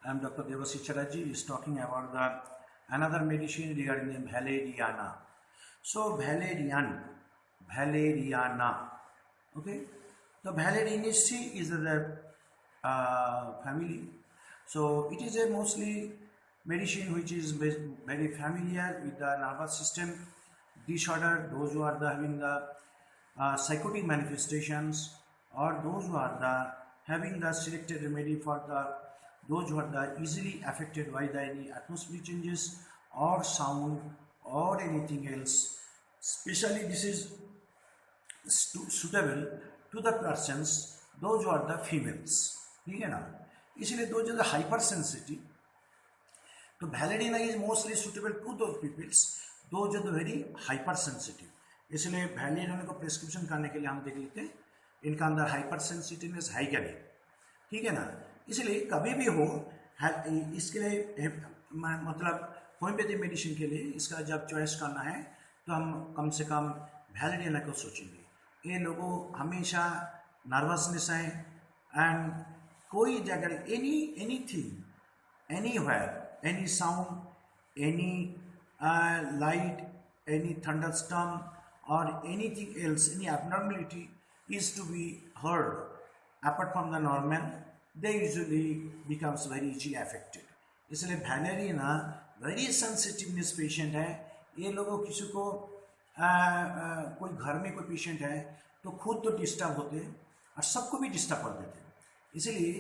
I am Dr.Chatterjee is talking about the another medicine regarding the Valeriana. So Valeriana, okay. The Valerianaceae is the family. So it is a mostly medicine which is very familiar with the nervous system disorder. Those who are having the psychotic manifestations, or those who are having the selected remedy for those who are easily affected by any atmospheric changes or sound or anything else. Especially this is suitable to the persons those who are the females, ठीक है ना. इसलिए those are the hypersensitive. तो Valeriana is mostly suitable to those peoples those are the very hypersensitive. इसलिए Valeriana को prescription करने के लिए हम देख लेते हैं इनका अंदर हाइपर सेंसिटिवनेस है क्या नहीं, ठीक है ना. इसलिए कभी भी हो इसके लिए मतलब होम्योपैथी मेडिसिन के लिए इसका जब चॉइस करना है तो हम कम से कम Valeriana को सोचेंगे. ये लोगों हमेशा नर्वसनेस है एंड कोई जगह anything anywhere any sound any light any thunderstorm or anything else, any abnormality is to be heard apart from the normal, they usually becomes very easily affected. इसलिए Valeriana very sensitiveness patient है. ये लोगों किसी को कोई घर में कोई पेशेंट है तो खुद तो डिस्टर्ब होते हैं और सबको भी डिस्टर्ब कर देते हैं. इसलिए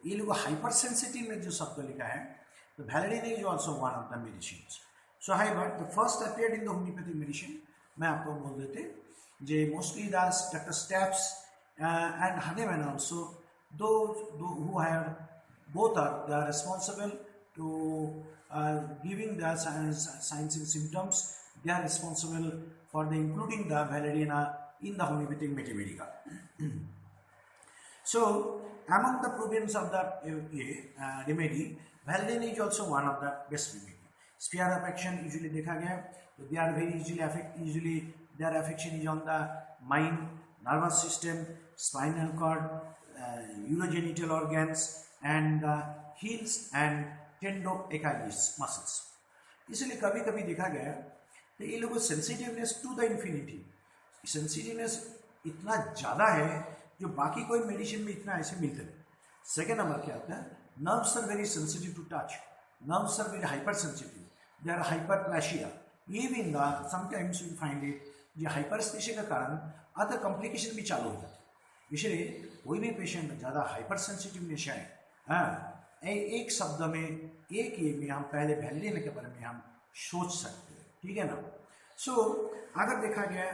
ये लोग हाइपर सेंसिटिव में जो शब्द लिखा है तो Valeriana is also one of the medicines. So however, the first appeared in the homeopathic medicine. मैं आपको बोल देते जे mostly doctor steps and Hahnemann also who have both are responsible to giving the signs and symptoms. They are responsible for the including the Valeriana in the homeopathic mathematica. So among the province of the remedy, Valeriana is also one of the best remedy. Sphere of action usually देखा गया तो they are very usually their affection is on the mind, nervous system, spinal cord, urogenital organs and heels and tendinoachilis muscles. इसलिए कभी कभी देखा गया तो ये लोगों sensitiveness to the infinity, sensitiveness इतना ज़्यादा है जो बाकी कोई मेडिसिन में इतना ऐसे मिलते नहीं. सेकेंड नंबर क्या आता है, nerves are very sensitive to touch, nerves are very hypersensitive. They are hyperplasia. Even sometimes you find it ये hyperplasia का कारण other complication भी चालू हो जाते हैं. इसलिए कोई भी पेशेंट ज़्यादा hypersensitive है एक शब्द में एक ये में हम पहले Valeriana के बारे में हम सोच सकते हैं, ठीक है ना. सो अगर देखा गया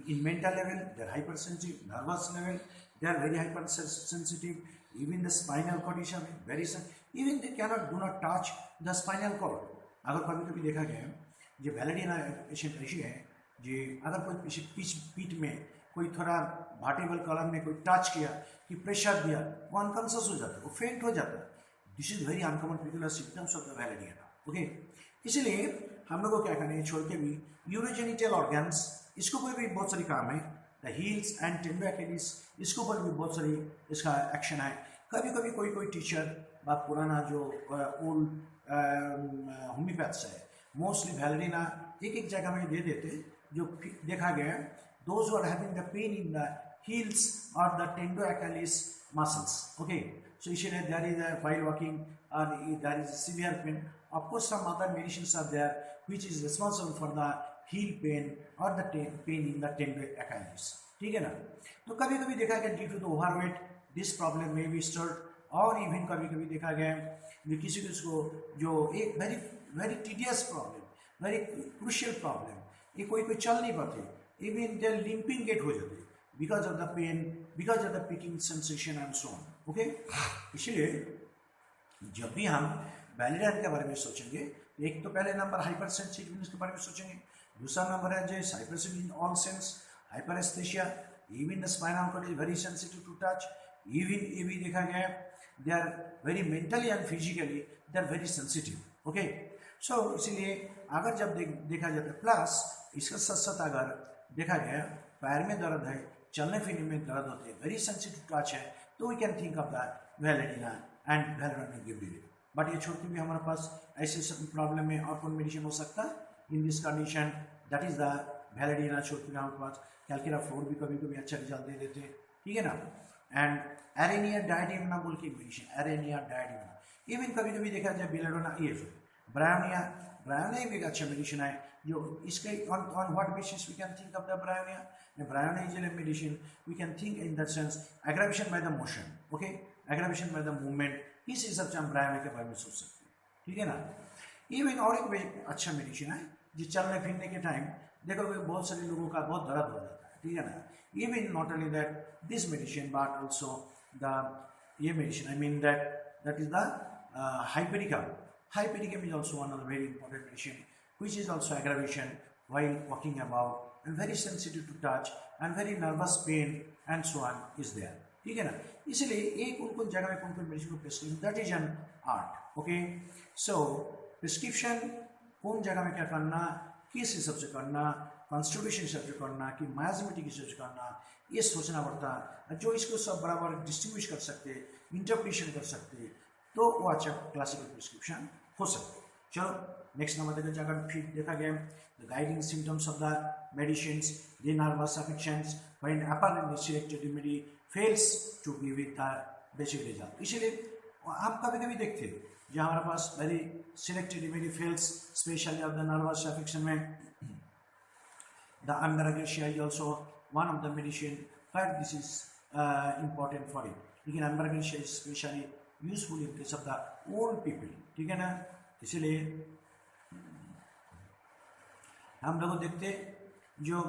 in mental level they are hypersensitive, nervous level they are very hypersensitive. Even the spinal cord is very sensitive. Even they do not touch the spinal cord. अगर कभी कभी देखा गया जो Valeriana पेशेंट ऐसी है जो अगर कोई पीठ में कोई थोड़ा वर्टेब्रल कॉलम में कोई टच किया कि प्रेशर दिया वो अनकॉन्शियस हो जाता है, वो फेंट हो जाता है. This is very uncommon peculiar symptoms of the Valeriana. Okay, इसलिए हम लोग को क्या करना है छोड़ के भी यूरोजेनिटल ऑर्गन्स इसको पर भी बहुत सारी काम है. द हील्स एंड टेंडोअकिलिस इसको पर भी बहुत सारी इसका एक्शन है. कभी कभी कोई टीचर बा पुराना जो ओल्ड होम्योपैथ्स है मोस्टली Valeriana एक जगह में दे देते जो देखा गया those who are having the pain in the heels or the tendinoachilis muscles. Okay, so इसलिए there is a while walking or there is a severe pain. Of course some other medicines are there which is responsible for the heel pain or the pain in the tendinoachilis, ठीक है ना. तो कभी कभी देखा गया due to the overweight this problem may be stirred, और even कभी कभी देखा गया जो किसी को जो एक very very tedious problem, very crucial problem, ये कोई चल नहीं पाते, इवन दे लिंपिंग गेट हो जाते because of the pain, because of the picking sensation and so on. Okay, इसलिए जब भी हम Valeriana के बारे में सोचेंगे एक तो पहले नंबर हाइपर सेंसिटिवनेस के बारे में सोचेंगे, दूसरा नंबर है जो hypersensitive in all sense, hyperaesthesia, even the spinal cord is very sensitive to touch. Even ये भी देखा गया they are very mentally and physically they are very sensitive. Okay, so इसीलिए अगर जब देखा जाता है प्लस इसका साथ साथ अगर देखा गया पैर में दर्द है, चलने फिरने में दर्द होते हैं, वेरी सेंसिटिव टच है, तो we can think of that Valeriana and Valeriana give relief. But ये छोड़ के भी हमारे पास ऐसे प्रॉब्लम में और कौन मेडिसिन हो सकता in this condition, that is the Valeriana. छोड़ के हमारे पास कैलकेरा फ्लोर भी कभी कभी अच्छा रिजल्ट दे देते, ठीक है ना। एंड एरेनिया डायडियमना बोल के मेडिसिन, एरेनिया डायडियमना, इवन कभी कभी देखा जाए बेलेडोना, ये ब्रायोनिया, ब्रायोनिया भी एक अच्छा मेडिसिन है जो इसके on what basis we can think of the bryonia? The bryonia is a medicine we can think in that sense aggravation by the motion, okay, aggravation by the movement, इस हिसाब से हम ब्रायोनिया के बारे में सोच सकते हैं, ठीक है ना। इवन और एक अच्छा मेडिसिन है जो चलने फिरने के टाइम देखोगे बहुत सारे लोगों का बहुत दर्द हो जाता है, ठीक है ना। Even not only that this medicine but also the ये medicine I mean that is the hypericum. Hypericum is also one of the very important medicine which is also aggravation while walking about and very sensitive to touch and very nervous pain and so on is there, ठीक है ना। इसलिए एक कौन जगह में कौन medicine को prescription, that is an art, okay. So prescription कौन जगह में क्या करना, किस हिसाब से करना, कॉन्स्टिट्यूशन हिसाब से करना कि मायाजमेटिक हिसाब से करना, ये सोचना पड़ता है। जो इसको सब बराबर डिस्टिंग्विश कर सकते, इंटरप्रिटेशन कर सकते, तो वो अच्छा क्लासिकल प्रिस्क्रिप्शन हो सकते। चलो नेक्स्ट नंबर देखा जाकर फिर देखा गया the guiding symptoms of the medicines, the nervous affections when apparently selected remedy fails to give it the basic result. इसीलिए आप कभी कभी देखते जो हमारे पास very selected remedy fails, specially of the nervous affection में the Ambra grisea is also one of the medicine, but this is important for it, लेकिन Ambra grisea is specially useful in case of the old people, ठीक है ना। इसलिए हम लोग देखते जो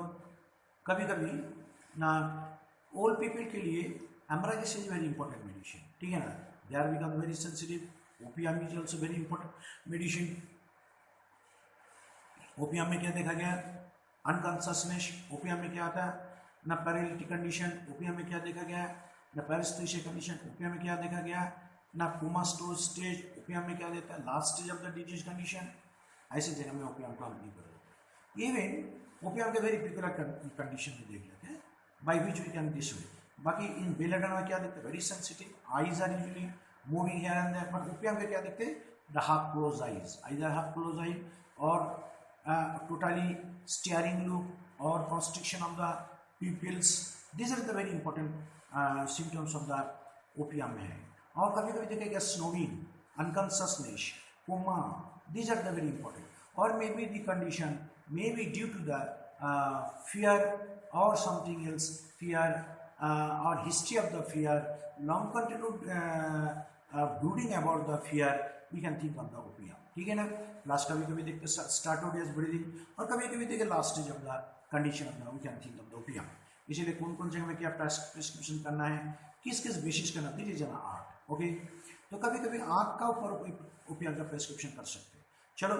कभी कभी ना ओल्ड पीपल के लिए ambra grisea is very important medicine, ठीक है ना। They are become very sensitive. Opium is also very important medicine. Opium में क्या देखा गया, अनकॉन्शियसनेस। ओपियम में क्या आता है ना, पैरालिटिक कंडीशन। ओपियम में क्या देखा गया ना, पैरालिसिस कंडीशन। ओपियम में क्या देखा गया ना, कोमा स्टेज। ओपियम में क्या देता है, last stage of the disease condition. ऐसे जगह में ओपियम को हम नहीं कर देते। इवन ओपियम के वेरी पर्टिकुलर कंडीशन में देख लेते हैं by which we can this way. बाकी इन बेलेडोना में क्या देखते हैं, very sensitive, eyes are usually moving here and there, but opium के क्या देखते हैं, the half close eyes, either half close eye और टोटली स्टेयरिंग लुक और constriction of the pupils. These are the very important symptoms of the opium में है। और कभी कभी देखेगा snoring, unconsciousness, coma, these are the very important. और may be the condition may be due to the fear or something else, fear or history of the fear, long continued brooding about the fear, we can think of the opium, ठीक है ना। Last कभी कभी देखते start हो गया breathing, और कभी कभी देखे last stage of the condition of the we can think of the opium. इसीलिए कौन कौन जगह में क्या प्रिस्क्रिप्शन करना है, किस किस बेसिस करना, this is an art, okay. तो कभी कभी आँख का ऊपर ओपियम का प्रिस्क्रिप्शन कर सकते हैं। चलो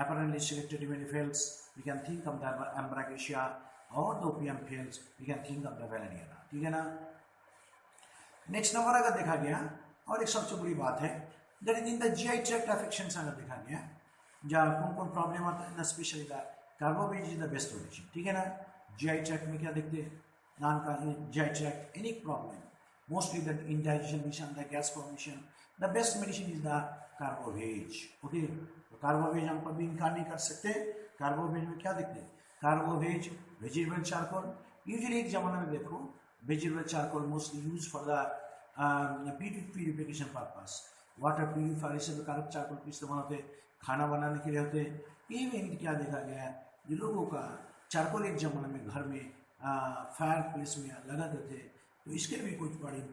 apparently selected remedy fails, we can think of the embragacia, or the opium fails, we can think of the valeriana, ठीक है ना। नेक्स्ट नंबर अगर देखा गया, और एक सबसे बड़ी बात है that is in the GI tract affections अगर देखा गया, जहाँ कौन कौन प्रॉब्लम आता है ना, specially the carbo veg is the best solution, ठीक है ना। जीआई ट्रैक्ट में क्या देखते हैं, नान का GI tract any problem, mostly the indigestion, the gas formation, the best medicine is the carbo veg, okay. तो कार्बोवेज हम कभी इनकार नहीं कर सकते। कार्बोवेज में क्या देखते हैं, कार्बोवेज, वेजिटेबल चारकोल। यूजुअली एक जमाने में देखो vegetable charcoal mostly use for the purification purpose, water purifier कारक चारकोल का इस्तेमाल होते, खाना बनाने के लिए होते। इवन क्या देखा गया है, जो लोगों का चारकोल एक जमाने में घर में फायर प्लेस में लगाते थे, तो इसके भी कुछ बड़ी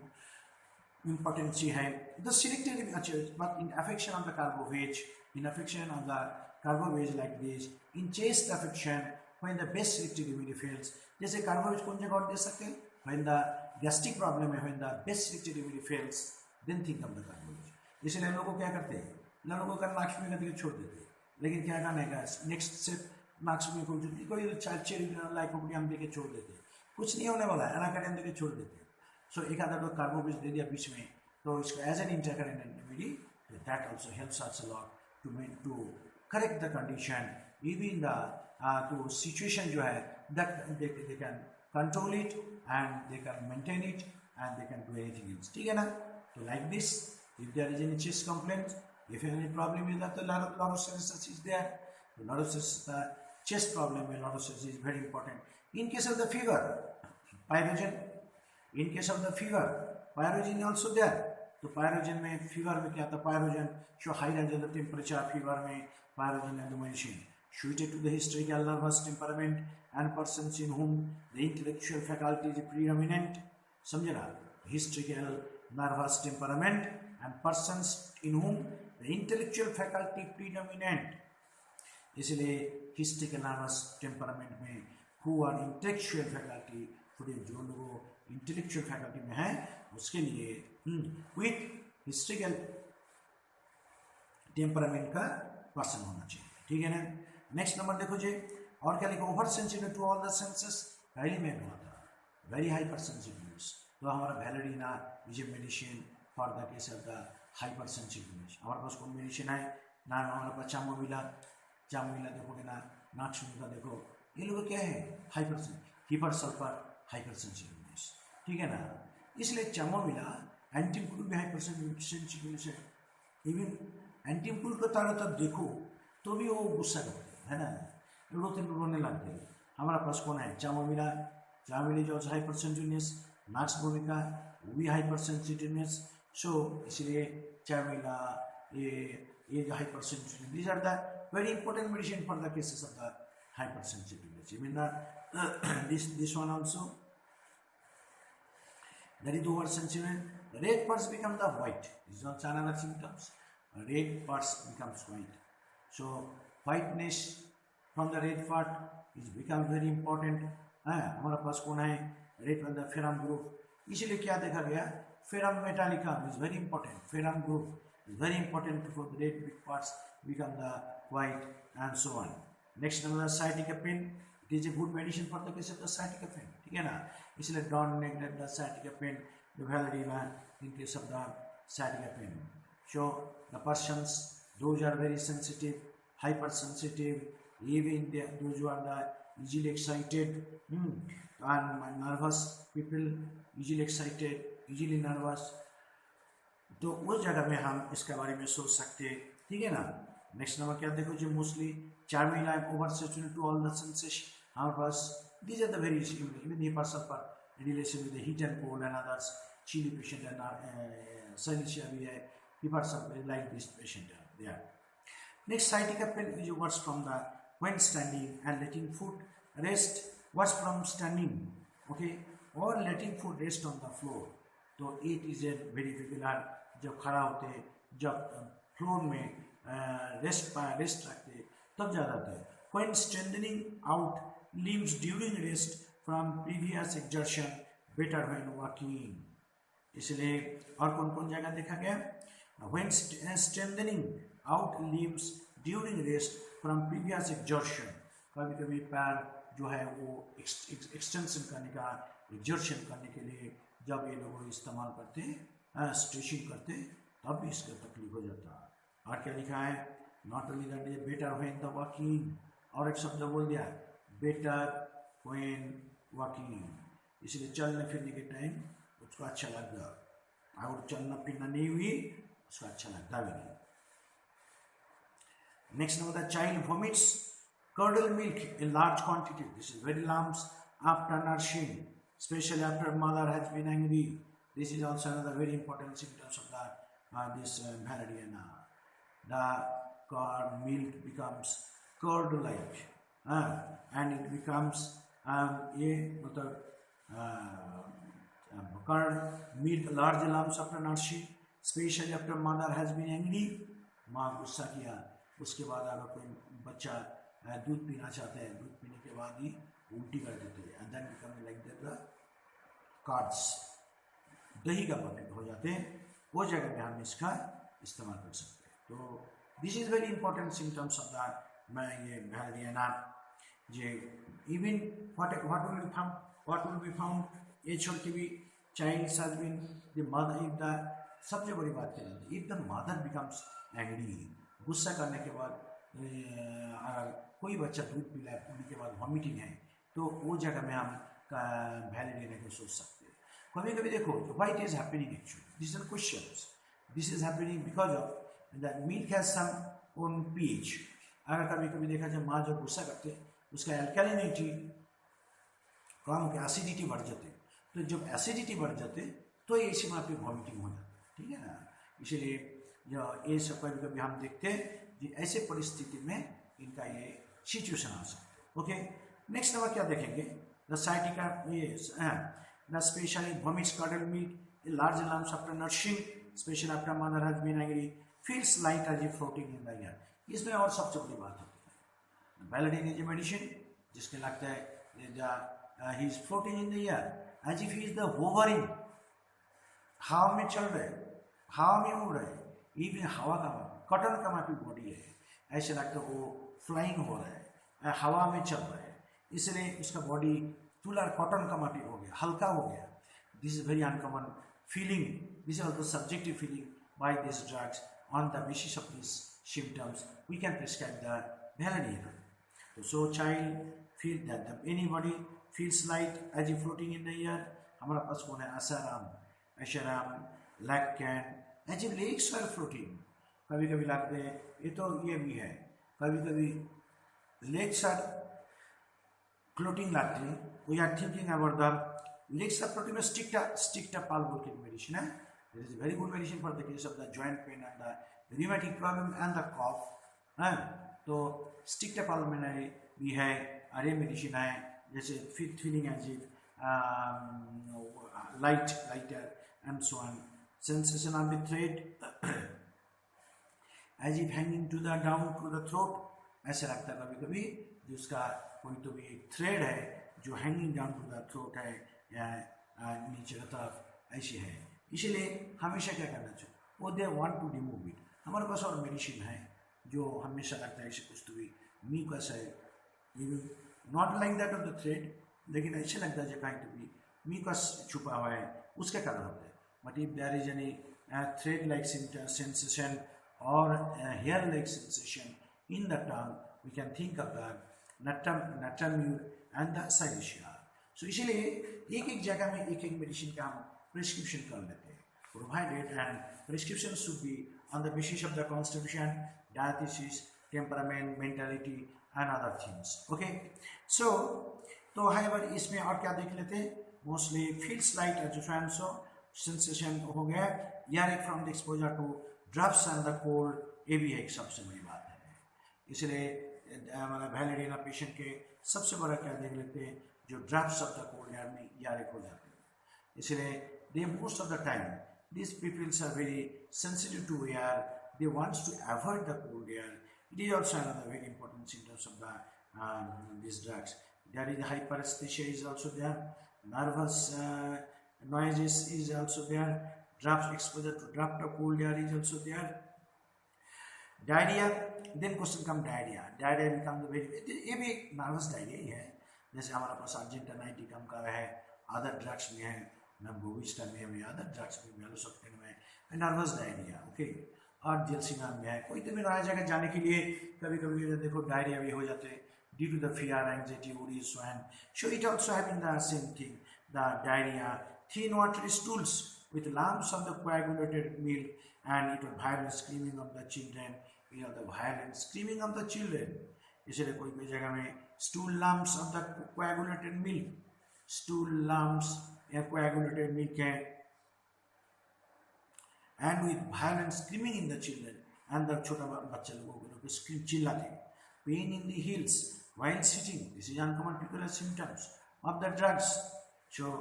इम्पोर्टेंसी है। The selected but in affection of the carbo veg, in affection of the carboवेज like this, in chest affection when the best selected remedy fails, जैसे कार्बोवेज कौन जगह और दे सकते हैं, when the gastric problem है, when the best selected remedy fails, then think of the carboवेज। इसलिए लोगों को क्या करते हैं, लोगों का नाक्ष्मी का दिखे छोड़ देते हैं, लेकिन क्या करने का नेक्स्ट स्टेप नाक्ष्मी को कोई चेरी लाइकोपिडियम देके छोड़ देते हैं, कुछ नहीं होने वाला है, एनाकार्डियम देके छोड़ देते हैं। सो एक आधा लोग कार्बोवेज दे दिया बीच में, तो इसको as an intercurrent remedy, that also helps us a lot to correct the condition, even the to situation जो है that they can control it and they can maintain it and they can do anything else, ठीक है ना। तो like this, if there is any chest complaint, If any problem is that the lorosis is there. The lorosis, the chest problem में lorosis is very important. In case of the fever, pyrogen. In case of the fever, pyrogen is also there. तो pyrogen में fever में क्या था? Pyrogen show high range of the temperature. Fever में pyrogen and the medicine suited to the hysterical nervous temperament and persons in whom the intellectual faculty is predominant. समझे ना? Hysterical nervous temperament and persons in whom the intellectual faculty predominant. इसलिए hysterical nervous temperament में who are intellectual faculty, थोड़े जो लोग intellectual faculty में हैं उसके लिए with hysterical temperament का person होना चाहिए. ठीक है ना? नेक्स्ट नंबर देखो जी, और क्या लिखो? Over sensitive to all the senses. पहले में हुआ था वेरी हाइपर सेंसिटिवनेस. तो हमारा Valeriana is a medicine for the case of the hyper sensitiveness. हमारे पास कौन मेडिसिन है? ना हमारे पास चामोमिला. चामोमिला देखोगे ना, नाक्समिला देखो, ये लोग क्या है? Hyper hepar sulphur hyper sensitiveness. ठीक है ना? इसलिए चामोमिला एंटीम्पुल भी हाइपर सेंसिटिवनेस है. इवन एंटीम्पुल को तारो तब देखो तो भी वो गुस्सा करते है ना, रोने लगते हैं. हमारा पास कौन है? चामोमिला. चामोमिला जो हाइपर सेंसिटिवनेस. नाक्स भूमिका वो भी हाइपर सेंसिटिवनेस. सो इसलिए चामोमिला ये जो hyper sensitive, these are the very important medicine for the cases of the hyper sensitiveness. Even this one also, that is the over sensitive. The red parts become the white. This is also another symptoms. Red parts becomes white. So whiteness from the red part is become very important. हमारा पास कौन है? Red from the ferrum group. इसलिए क्या देखा गया? Ferrum Metallica is very important. Ferum group is very important for the red big parts become the white and so on. Next number sciatica pain. It is a good medicine for the case of the sciatica pain. ठीक है ना? इसलिए don't neglect the sciatica pain. The Valerian in case of the sciatica pain. So the persons those are very sensitive, hypersensitive, even those who are the easily excited and nervous people, easily excited, easily nervous. तो उस जगह में हम इसके बारे में सोच सकते हैं. ठीक है ना? नेक्स्ट नंबर क्या देखो जो mostly Chamomilla over saturated to all the senses. हमारे पास these are the very even the person पर relation with the heat and cold and others. Chili patient and Silesia भी है. The person like this patient they are. Next sciatica pain is worse from the when standing and letting foot rest. Worse from standing, okay, or letting foot rest on the floor. तो it is a very regular. जब खड़ा होते, जब floor में rest रखते तब ज़्यादा होता है. When strengthening out limbs during rest from previous exertion, better when walking. इसलिए और कौन कौन जगह देखा गया? When strengthening out limbs during rest from previous exertion. कभी कभी पैर जो है वो एक्सटेंशन करने का, exertion करने के लिए जब ये लोग इस्तेमाल करते हैं, स्ट्रेचिंग करते हैं, तब भी इसका तकलीफ हो जाता है. और क्या लिखा है? Not only that is better when the walking. और एक शब्द बोल दिया बेटर व्हेन वॉकिंग. इसलिए चलने फिरने के टाइम उसको अच्छा लगता. अगर चलना फिरना नहीं हुई उसको अच्छा लगता भी नहीं. Next number the child vomits curdled milk in large quantity. This is very lumps after nourishing, especially after mother has been angry. This is also another very important symptoms of this Valerian. The milk becomes curd-like, and it becomes curd milk large lumps after nourishing, especially after mother has been angry. माँ गुस्सा किया, उसके बाद अगर कोई बच्चा दूध पीना चाहते हैं, दूध पीने के बाद ही उल्टी कर देते हैं, and then become like that cards, दही का पैकेट हो जाते हैं. वो जगह पे हम इसका इस्तेमाल कर सकते हैं. तो this is very important symptoms of that. मैं ये वैलेरियन जे even what will be found. ये छोड़ के भी child has been the mother. If the सबसे बड़ी बात क्या है? If the mother becomes angry, गुस्सा करने के बाद अगर कोई बच्चा दूध पीने के बाद वॉमिटिंग है, तो वो जगह में हम वैलेरियन को सोच सकते हैं. कभी कभी देखो why it is happening actually. This are questions. This is happening because of that milk has some own pH. अगर कभी कभी देखा जाए माँ जब गुस्सा करते उसका एल्कलिनिटी कम होकर एसिडिटी बढ़ जाते, तो जब एसिडिटी बढ़ जाते तो ऐसे में आपकी वॉमिटिंग हो जाती, ठीक है ना। इसलिए ये सब कभी कभी हम देखते हैं कि ऐसे परिस्थिति में इनका ये सिचुएशन आ सकता है। ओके, नेक्स्ट नंबर क्या देखेंगे, the sciatica the specially vomits curdle meat large lumps after nursing special after mother has been angry feels light as if floating in the air. इसमें और सबसे बड़ी बात होती है वैलिडिन इज ए मेडिसिन जिसके लगता है he is floating in the air as if he is the hovering, हवा में चल रहे, हवा में उड़ रहे, इवन हवा का कॉटन का मापी बॉडी है, ऐसे लगता है वो फ्लाइंग हो रहा है, हवा में चल रहा है, इसलिए उसका बॉडी तुलर कॉटन का मापी हो गया, हल्का हो गया। This is very uncommon feeling, this is also subjective feeling by this drugs on the basis of this symptoms we can prescribe the Valerian. So child feel that anybody feels light as if floating in the air, हमारा पास कौन है, Asaram, ऐशाराम, लैक्कैन, as if lakes are floating, कभी कभी लगते हैं ये तो ये भी है, कभी कभी lakes are floating लगते हैं, we are thinking about the lakes are floating में stricta palbocate medicine है, it is a very good medicine for the case of the joint pain and the rheumatic problem and the cough है। तो Sticta पाल्मोनरी भी है, अरे medicine है, जैसे feeling as if lighter and so on, sensation on the thread as if hanging to the down to the throat, ऐसे लगता है कभी कभी जो उसका कोई तो भी एक थ्रेड है जो hanging down to the throat है या नीचे की तरफ ऐसी है। इसलिए हमेशा क्या करना चाहिए, वो they want to remove it. हमारे पास और मेडिसिन है जो हमेशा लगता है ऐसे कुछ तो भी म्यूकस है, not like that of the thread, लेकिन ऐसे लगता है जो कहीं तो भी म्यूकस छुपा हुआ है उसके कारण होता है। But if there is any thread like sensation और hair like sensation in the tongue, we can think of the Natrum mur and the Silicea. So इसीलिए एक एक जगह में एक एक मेडिसिन का हम प्रिस्क्रिप्शन कर लेते हैं, provided and prescription should be on the basis of the constitution, diathesis, temperament, mentality and other things. Okay, so तो however इसमें और क्या देख लेते हैं, mostly feels light as a fan, so sensation हो गया, earache from the exposure to drops and the cold, ये भी एक सबसे बड़ी बात है। इसलिए हमारा वैलेरियन पेशेंट के सबसे बड़ा क्या देख लेते हैं, जो drops of the cold air में earache हो जाते हैं। इसलिए they most of the time these people are very sensitive to air, they want to avoid the cold air. It is also another very important symptoms of the these drugs. There is hyperesthesia is also there, nervous noises is also there, drops exposure to drop of cold air is also there. Diarrhea, then question come diarrhea. Diarrhea becomes very, ये भी एक nervous diarrhea ही है, जैसे हमारा पास अर्जेंटाइनाइटिकम का है, other drugs में है, नम्बोविस्टा में है, अदर ड्रग्स में मेलोसोप्टेन में है, नर्वस डायरिया, ओके, और जेल्सिनाम में है। कोई तो भी नया जगह जाने के लिए कभी कभी देखो डायरिया भी हो जाते हैं due to the fear, anxiety, worry, swain. So it also having the same thing, the diarrhoea, thin watery stools with lumps of the coagulated milk, and it was violent screaming of the children, you know, the violent screaming of the children। इसलिए कोई कोई जगह में stool lumps of the coagulated milk, stool lumps या coagulated milk है, and with violent screaming in the children, and the छोटा बच्चा लोगों को scream चिल्लाते, pain in the heels while sitting, this is uncommon peculiar symptoms of the drugs। So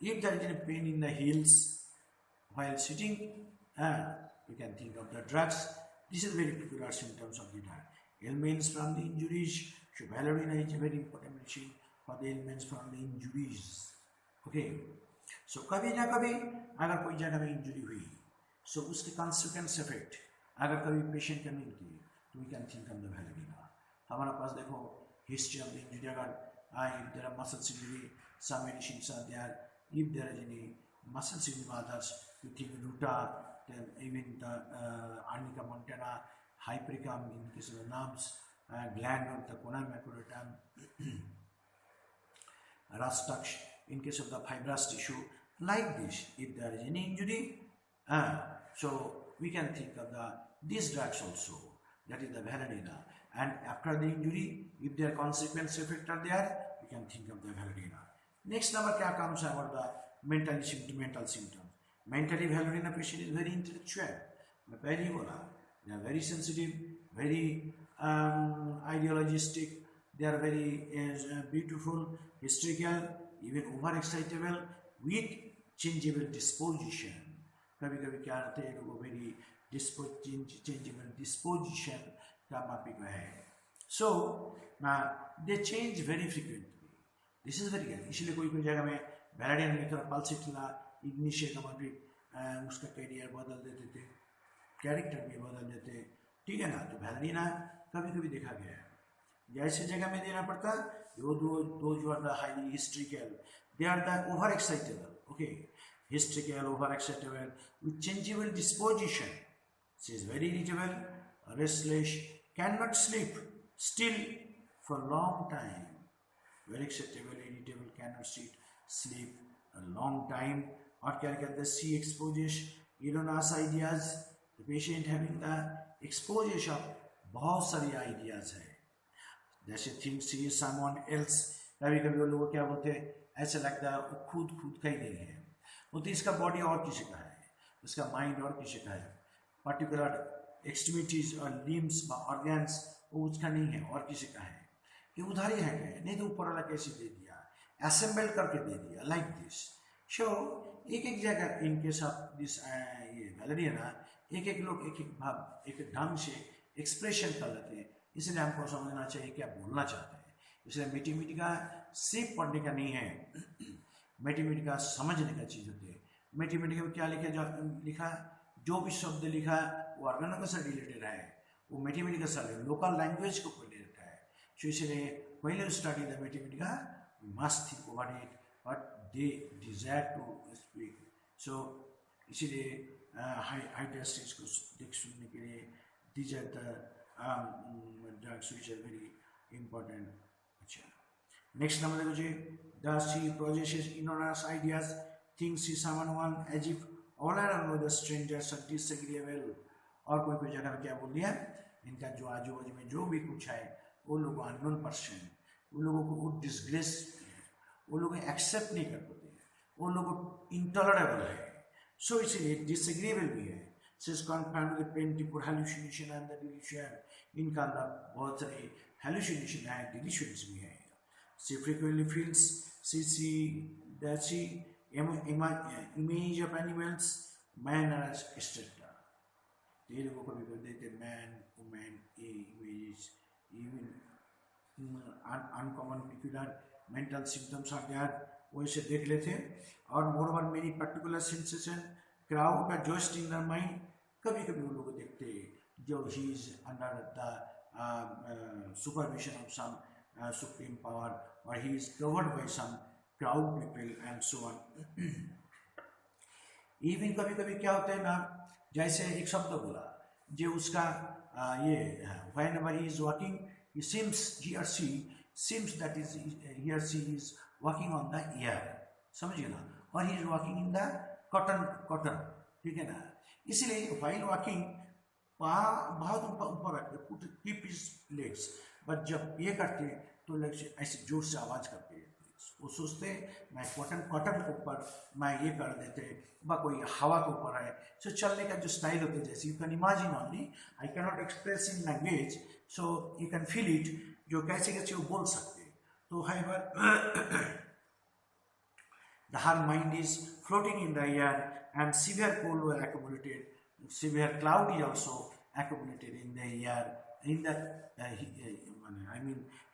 if there is any pain in the heels while sitting, you can think of the drugs, this is very peculiar symptoms of the drug। Ailments from the injuries, so Valerian is a very important medicine for the ailments from the injuries। Okay, so कभी ना कभी अगर कोई जगह में injury हुई, सो उसके consequence effect अगर कभी पेशेंट का मिलती है तो we can think of the Valerian. हमारे पास देखो हिस्ट्री ऑफ द इंजरी, अगर if there are muscle injury, some medicines are there, if there is any muscle injury others, you think ruta, then even the arnica montana, hypericum in case of the nerves, gland of the conal maculatum, rustux in case of the fibrous tissue, like this. If there is any injury, so we can think of the these drugs also, that is the Valerian. And after the injury, if their consequence effect are there, we can think of the Valerian. Next number क्या comes about the mental symptoms. Mentally Valerian patient is very intellectual. मैं पहले ही बोला, they are very sensitive, very idealistic, they are very beautiful, hysterical, even overexcitable, with changeable disposition. कभी कभी क्या होता है लोगों very changeable disposition का मापिक है. So now they change very frequently. This is very good. इसलिए कोई जगह में Valerian में थोड़ा पल्स ला इग्निशिया का मापिक उसका कैरियर बदल देते थे, कैरेक्टर भी बदल देते, ठीक है ना. तो Valerian कभी कभी देखा गया है. जैसे जगह में देना पड़ता, those who are the highly hysterical, they are the overexcitable. Okay, hysterical, overexcitable, with changeable disposition. She is very irritable, restless, cannot sleep still for long time. Very excitable, irritable, cannot sleep a long time. Or क्या कहते हैं, she exposes erroneous ideas. The patient having the exposure of बहुत सारी ideas है. जैसे thinks he is someone else. कभी कभी वो लोग क्या बोलते हैं, ऐसा लगता है वो खुद का ही नहीं है. वो तो इसका बॉडी और किसी का है, उसका माइंड और किसी का है. पर्टिकुलर एक्सट्रीमिटीज और लिम्स ऑर्गन्स वो उसका नहीं है और किसी का है. ये उधार ही है, नहीं तो ऊपर वाला कैसे दे दिया, असेंबल करके दे दिया, लाइक दिस. सो एक जगह इनके साथ दिस ये Valerian एक लोग एक भाव एक ढंग से एक्सप्रेशन कर लेते हैं. इसलिए हमको समझना चाहिए क्या बोलना चाहते हैं. इसलिए मीठी का सिर्फ पढ़ने का नहीं है, मीठी का समझने का चीज़ होती है. मीठी में क्या लिखा जो भी शब्द लिखा वो ऑर्गन से रिलेटेड है, वो मीठी का लोकल लैंग्वेज को रिलेटेड है. सो इसलिए पहले स्टडी द मीठी का must think over it but they desire to speak. So इसीलिए हाई टेस्टिस को सुनने के लिए these are the drugs which are very important. अच्छा, नेक्स्ट नंबर देखो जी, does she possesses erroneous ideas, thinks she someone as if all around the strangers are disagreeable. और कोई जगह में क्या बोल दिया, इनका जो आजू बाजू में जो भी कुछ है वो लोग अननोन पर्सन, वो लोगों को वो डिसग्रेस है, वो लोग एक्सेप्ट नहीं कर पाते हैं, वो लोग इंटॉलरेबल है. सो इसलिए डिसएग्रीएबल भी है. She is confined with plentiful hallucination and the delusion. इनका अंदर बहुत सारे hallucination है, delusions भी है. She frequently feels she image of animals, man as etc. ये लोगों को भी देते man, woman, images, even uncommon peculiar mental symptoms are there. वो इसे देख लेते हैं. और moreover many particular sensation crowd का joist in their mind. कभी कभी वो लोग देखते जो he is under the supervision of some supreme power or he is covered by some crowd people and so on. even कभी कभी क्या होता है ना, जैसे एक शब्द बोला जो उसका ये whenever he is walking he or she seems that is he or she is walking on the air, समझिए ना, और he is walking in the cotton, ठीक है ना. इसलिए while walking बहुत ऊपर रखते, keep his legs, बट जब ये करते तो लेग्स ऐसे जोर से आवाज करते, वो सोचते मैं कॉटन के ऊपर मैं ये कर देते बा कोई हवा के ऊपर है. सो चलने का जो स्टाइल होते जैसे you can imagine only, I can not express in language, so you can feel it, जो कैसे वो बोल सकते. तो however the her mind is floating in the air and severe cold were accumulated, severe cloud is also accumulated in the air, in the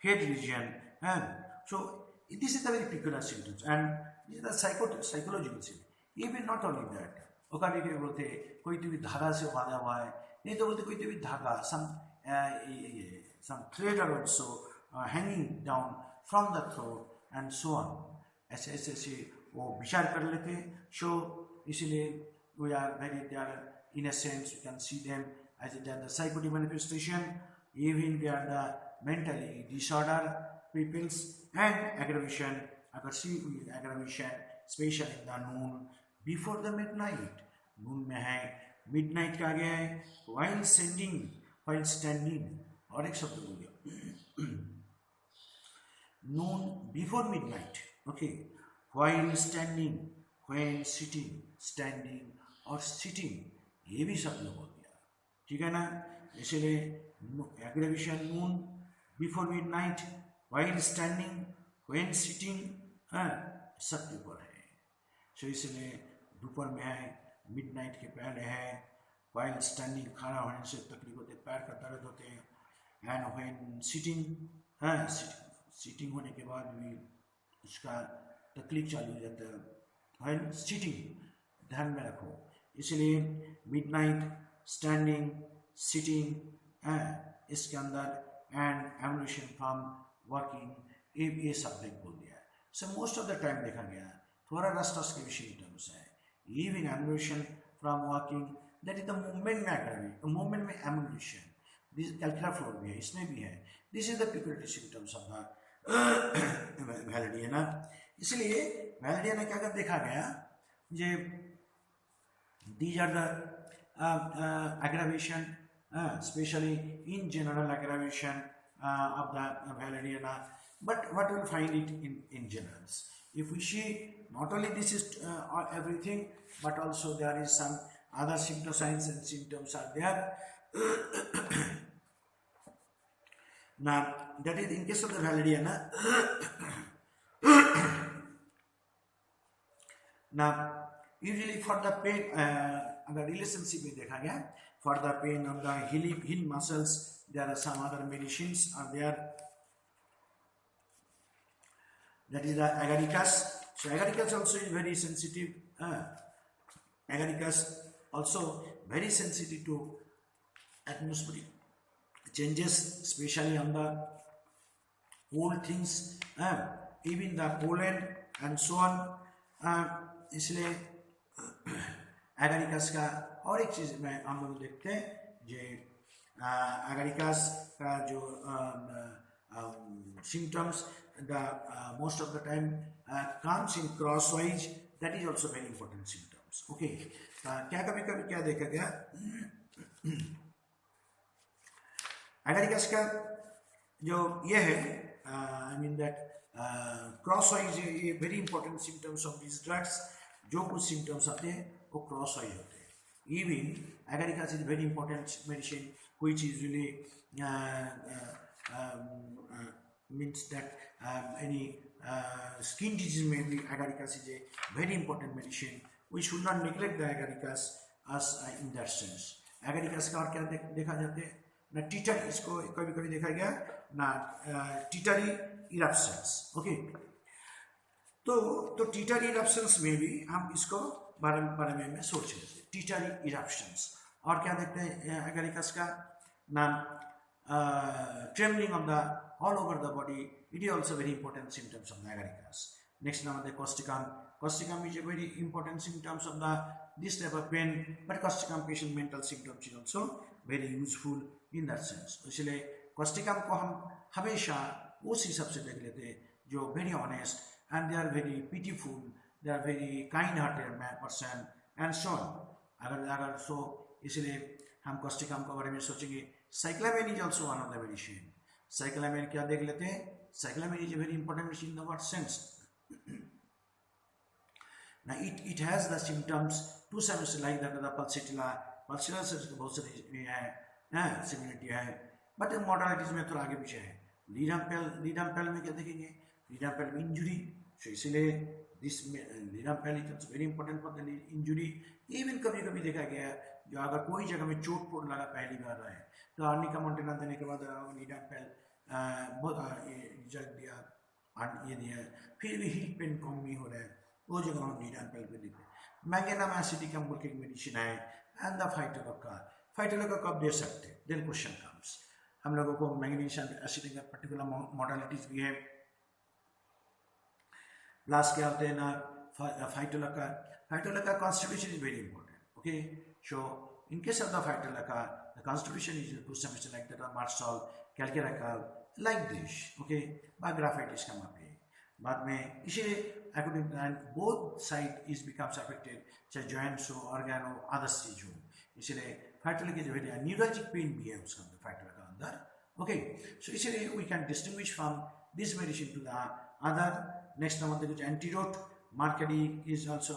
head region. And so this is the very peculiar symptoms and this is the psychological symptom. Even not only that, कभी कभी बोलते कोई तो भी धागा से बांधा हुआ है, नहीं तो बोलते कोई तो भी धागा some thread are also hanging down from the throat and so on. ऐसे वो विचार कर लेते. सो इसलिए we are very there in a sense you can see them as they are the psychotic manifestation, even they are the mentally disorder peoples. And aggravation, अगर see aggravation especially in the noon before the midnight, noon में है midnight का आ गया है while sending while standing, और एक शब्द बोल दिया noon before midnight, okay, while standing, when sitting, standing और सिटिंग, ये भी शब्द बोल दिया, ठीक है ना। इसलिए aggravation noon before midnight, while standing, when sitting, सबके ऊपर है। सो इसलिए दोपहर में है, मिडनाइट के पहले है, व्हाइल स्टैंडिंग खड़ा होने से तकलीफ होते, पैर का दर्द होते हैं, एंड व्हेन सिटिंग, सिटिंग होने के बाद भी उसका तकलीफ चालू हो जाता है, व्हेन सिटिंग, ध्यान में रखो। इसलिए मिडनाइट, स्टैंडिंग, सिटिंग, इसके अंदर एंड एवोल्यूशन फ्रॉम वर्किंग, ये सब्जेक्ट बोल दिया है। So most of the time देखा गया थोड़ा रस्टस के विषय टर्म्स है, even evolution from working, that is the movement में, मूवमेंट में एवोल्यूशन, दिस कैल्कुलर फ्लोर भी है, इसमें भी है, this is the peculiar symptoms of the Valeriana. इसलिए वैलेडियना क्या कर देखा गया, जे these are the aggravation, especially in general aggravation of the Valeriana. But what we'll find it in generals. If we see, not only this is everything, but also there is some other signs and symptoms are there. Now, that is in case of the Valeriana. Now, usually for the pain, अगर relationship में देखा गया, for the pain of the heel muscles, there are some other medicines are there. That is the agaricus. So agaricus also is very sensitive. Agaricus also very sensitive to atmospheric changes, especially on the old things, even the pollen and so on. इसलिए Agaricus का और एक चीज़ में हम लोग देखते हैं, जे Agaricus का जो symptoms, the most of the time comes in crosswise, that is also very important symptoms, okay. क्या कभी कभी क्या देखा गया, एगारिकस का जो ये है, I mean that crosswise, ये very important symptoms of these drugs, जो कुछ symptoms आते हैं वो crosswise होते हैं. Even agaricus is very important medicine which usually means that any skin disease may be, agaricus is a very important medicine. We should not neglect the agaricus as in that sense. agaricus का और क्या देखा जाते हैं ना, टीटरी, इसको कभी कभी देखा गया ना, टीटरी इरप्शंस, ओके. तो टीटरी इरप्शंस में भी हम इसको बारे में सोच रहे थे, टीटरी इरप्शंस. और क्या देखते हैं एगारिकस का नाम, trembling of the all over the body, it is also very important symptoms of the Agaricus. Next नाम है Causticum. Costicum is a very important symptoms of this type of pain, but costicum patient mental symptoms is also very useful in that sense. इसलिए costicum को हम हमेशा उस हिसाब से देख लेते हैं जो very honest and they are very pitiful, they are very kind-hearted person and so on. अगर so इसलिए हम costicum के बारे में सोचेंगे. Cyclamen is also one of the medicine. Cyclamen क्या देख लेते हैं, cyclamen is a very important medicine in the word sense. Now it has the symptoms to some extent like that of the pulsatilla. Pulsatilla से बहुत सारी है, similarity है, but modalities में थोड़ा आगे पीछे है. Lead में क्या देखेंगे, lead में injury. So इसलिए this lead is very important for the injury. Even कभी देखा गया जो अगर कोई जगह में चोट लगा पहली बार रहा है तो आर्निका मोंटेना देने के बाद lead बहुत जग दिया, ये दिया, फिर भी हील पेन कम नहीं हो रहा है, वो जगह हम लीडान पेल पे देते हैं. मैंगेनम एसिडिकम बोल के एक मेडिसिन है, एंड द फाइटोलोका कब दे सकते हैं, देन क्वेश्चन कम्स. हम लोगों को मैग्नीशियम एसिड का पर्टिकुलर मॉडलिटीज भी है. प्लस क्या होते हैं ना, Phytolacca constitution is very important, okay. So in case of the Phytolacca the constitution is to some extent like that of Merc sol, Calcarea carb, like this, okay. Graphites का मापे बाद में, इसीलिए according to that both side is becomes affected, चाहे joints हो, organ हो, other stage हो, इसलिए फैटल के जो है न्यूरलजिक पेन भी है उसके अंदर फैटल का अंदर. ओके, सो इसलिए we can distinguish from this medicine to the other. Next number देखो antidote. Mercury is also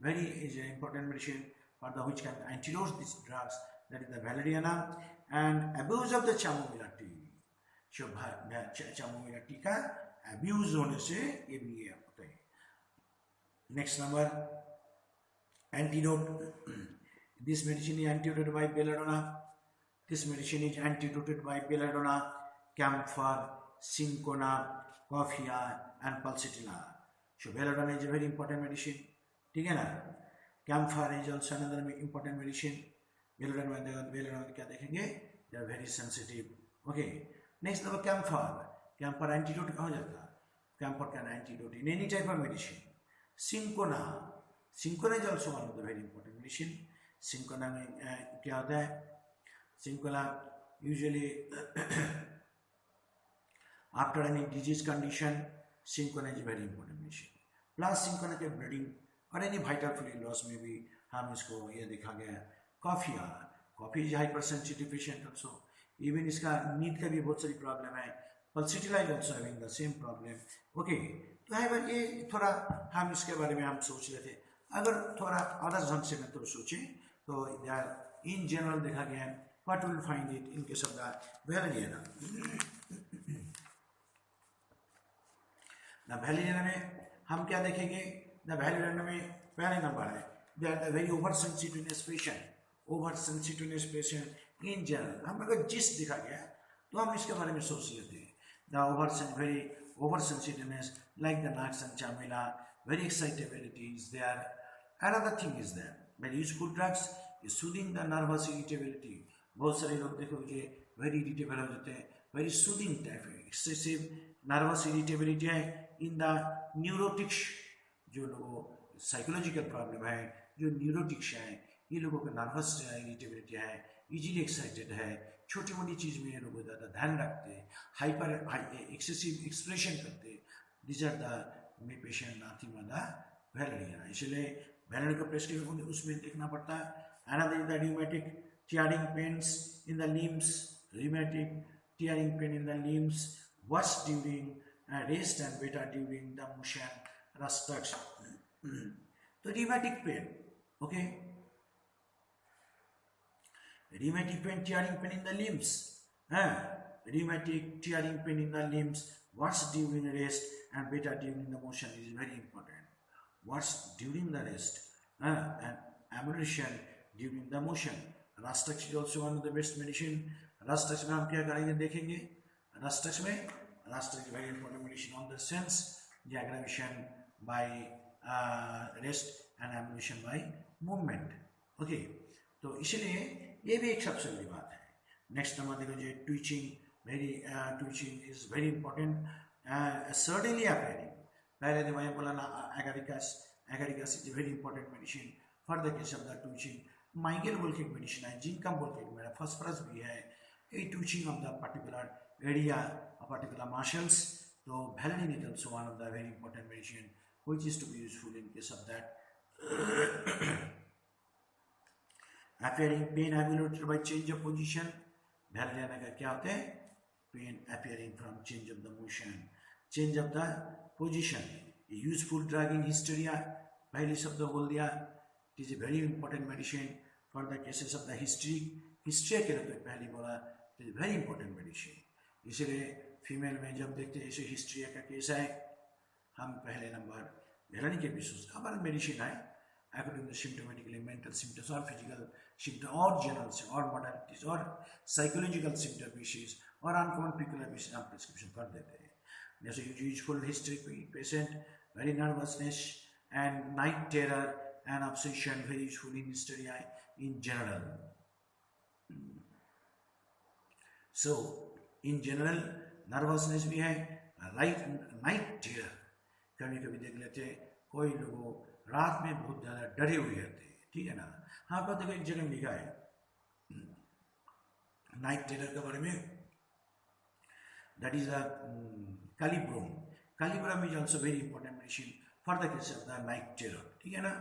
very is an important medicine for the which can antidote these drugs, that is the valeriana. And abuse of the chamomilla tea. So chamomilla tea का abuse होने से ये भी ये होता है. Next number antidote. This medicine is antidoted by belladonna. This medicine is antidoted by belladonna, camphor, cinchona, coffea and pulsatilla. So belladonna is a very important medicine. ठीक है ना. Camphor is also another important medicine. Belladonna क्या देखेंगे? They are very sensitive. Okay. Next number camphor. Camphor antidote कहाँ जाता? Camphor can antidote in any type of medicine. Cinchona. Cinchona is also one of the very important medicine. Cinchona में क्या होता है? Cinchona usually after any disease condition, cinchona is a very important medicine. Plus cinchona के bleeding और any vital fluid loss में भी हम इसको ये देखा गया. Coffee is hyper sensitive patient also. Even इसका नींद का भी बहुत सारी प्रॉब्लम है. Pulsatilla is also having the same problem. Okay, तो है ये थोड़ा हम इसके बारे में हम सोच रहे थे. अगर थोड़ा अदर ढंग से मैं तो सोचें तो इन जनरल देखा गया है. What will find it in case of the Valeriana. Valeriana में हम क्या देखेंगे? द वैलेरियाना में पहले नंबर है they are the very over sensitiveness patient in general. हम अगर जिस दिखा गया तो हम इसके बारे में सोच लेते हैं. The very over sensitiveness like the Nux and Chamomilla, very excitability is there. Another thing is there very useful drugs is soothing the nervous irritability. बहुत सारे लोग देखो ये वेरी इरिटेबल हो जाते हैं. Very soothing type excessive nervous irritability है. In the neurotics, जो लोगों साइकोलॉजिकल प्रॉब्लम है, जो न्यूरोटिक्स है, ये लोगों का नर्वस इरिटेबिलिटी है, इजीली एक्साइटेड है, छोटी मोटी चीज़ में ये लोग ज़्यादा ध्यान रखते हैं, हाइपर एक्सेसिव एक्सप्रेशन करते. This are the may patient nothing the Valeriana. इसलिए वैलेरियाना का प्रेस्क्रिप्शन उसमें देखना पड़ता है. Another is the rheumatic tearing pains in the limbs, rheumatic tearing pain in the limbs, worse during rest and better during the motion, rustux. तो rheumatic pain, okay, rheumatic pain, tearing pain in the limbs, rheumatic tearing pain in the limbs, worse during rest and better during the motion is very important. Worse during the rest and ammunition during the motion. Rustux is also one of the best medicine. Rustux में हम क्या करेंगे देखेंगे. Rustux is very important medicine on the sense the aggravation by rest and ammunition by movement. Okay, तो इसलिए ये भी एक सबसे बड़ी बात है. नेक्स्ट नंबर देखो जो twitching is very important. Certainly appearing. पहले तो मैंने बोला ना agaricus is a very important medicine for the case of the twitching. Migraine बोल के एक मेडिसिन है, जिनकम बोल के मेरा फॉस्फरस भी है. A twitching of the particular area particular muscles. तो Valeriana is also one of the very important medicine which is to be useful in case of that. appearing pain aggravated by change of position. वैलेरियाना का क्या होता है? Pain appearing from change of the motion, change of the position. Useful drug in hysteria, पहले शब्द बोल दिया. It is a very important medicine for the cases of the history के लिए तो पहले बोला. It is very important medicine. इसलिए फीमेल में जब देखते हैं ऐसे हिस्ट्री का केस है, हम पहले नंबर वैलेरियाना के भी सोचते. हमारा मेडिसिन है according to symptomatically mental symptoms और फिजिकल सिम्टम और जनरल से और मॉडर्निटीज और साइकोलॉजिकल सिम्टम बेसिस और अनकॉमन पिकुलर बेसिस हम प्रिस्क्रिप्शन कर देते हैं. जैसे useful history patient, very nervousness and night terror and obsession, very useful in hysteria in general. So in general nervousness भी है, नाइट टेरर. कभी कभी देख लेते हैं कोई लोग रात में बहुत ज़्यादा डरे हुए रहते हैं. ठीक है ना. हाँ, पर देखो एक जगह लिखा है नाइट टेरर के बारे में. That is a Kali brom. Kali brom is also very important medicine for the case of the night terror. ठीक है ना.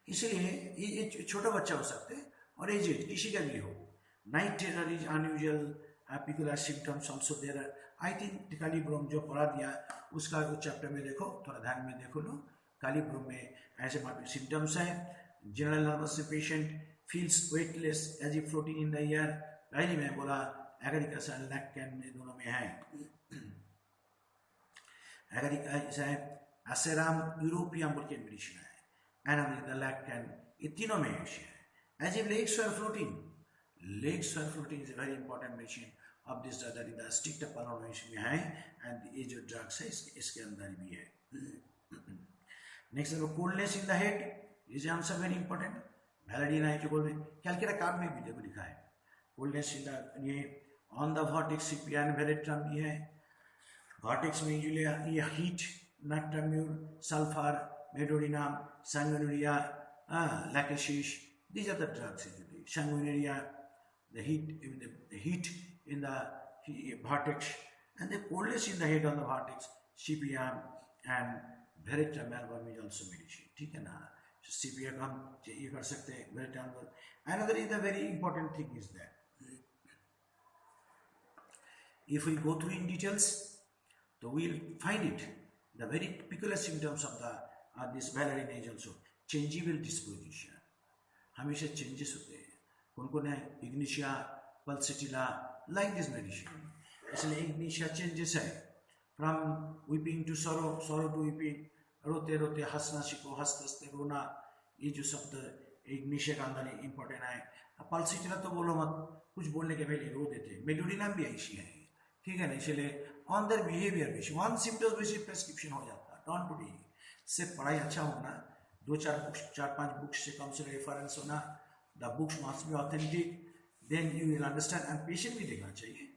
इसलिए ये छोटा बच्चा हो सकते हैं और एजेड किसी का भी हो. Night terror is unusual peculiar symptoms also there. I think Kali brom जो पढ़ा दिया उसका उस चैप्टर में देखो, थोड़ा ध्यान में देखो लो. कालीब्रोम में ऐसे सिम्टम्स हैं. General nervous patient feels weightless as if floating in the air. पहले मैं बोला एगरिक एसिड लैक्टन दोनों में है. एगरिक एसिड एसेराम यूरोपियम बोल के मेडिसिन है. एनामिक लैक्टन ये तीनों में है. As if legs were floating. Legs were floating is a very important medicine of this drug. The strict performance में है एंड ये जो ड्रग्स है इसके अंदर भी है. नेक्स्ट है coldness in the head. Is answer very important. Valerian है जो बोल रहे कैलकुलेटर कार्ड में भी देखो लिखा है. कोल्डनेस इन द ये on the vertex Sepia and Veratrum भी है. वर्टेक्स में यूजुअली ये heat Natrum mur sulphur Medorrhinum sanguinuria lacacious. These are the drugs usually. Sanguinuria, the heat in the vertex and the coldness in the head on the vertex. CPM and veretum album is also medicine. ठीक है ना. CPM हम ये कर सकते हैं veretum. Another is the very important thing is that if we go through in details, so we'll find it. The very peculiar symptoms of the this Valerian is also changeable disposition. हमेशा changes होते हैं. कौन-कौन है? Ignitia, pulsatilla, like this medicine. इसलिए Ignitia changes है. From weeping to sorrow, sorrow to weeping, रोते रोते हंसना सीखो, हंसते हंसते रोना. ये जो शब्द Ignitia का अंदर important है. Pulsatilla तो बोलो मत, कुछ बोलने के पहले रो देते. मेडोरिनम भी ऐसी है. ठीक है ना. इसलिए on their behavior basis, one symptoms basis prescription हो जाता है. Don't today. से पढ़ाई अच्छा होना. 4-5 बुक्स से कम से रेफरेंस होना. The books must be authentic. Then you will understand. And patient भी देखना चाहिए.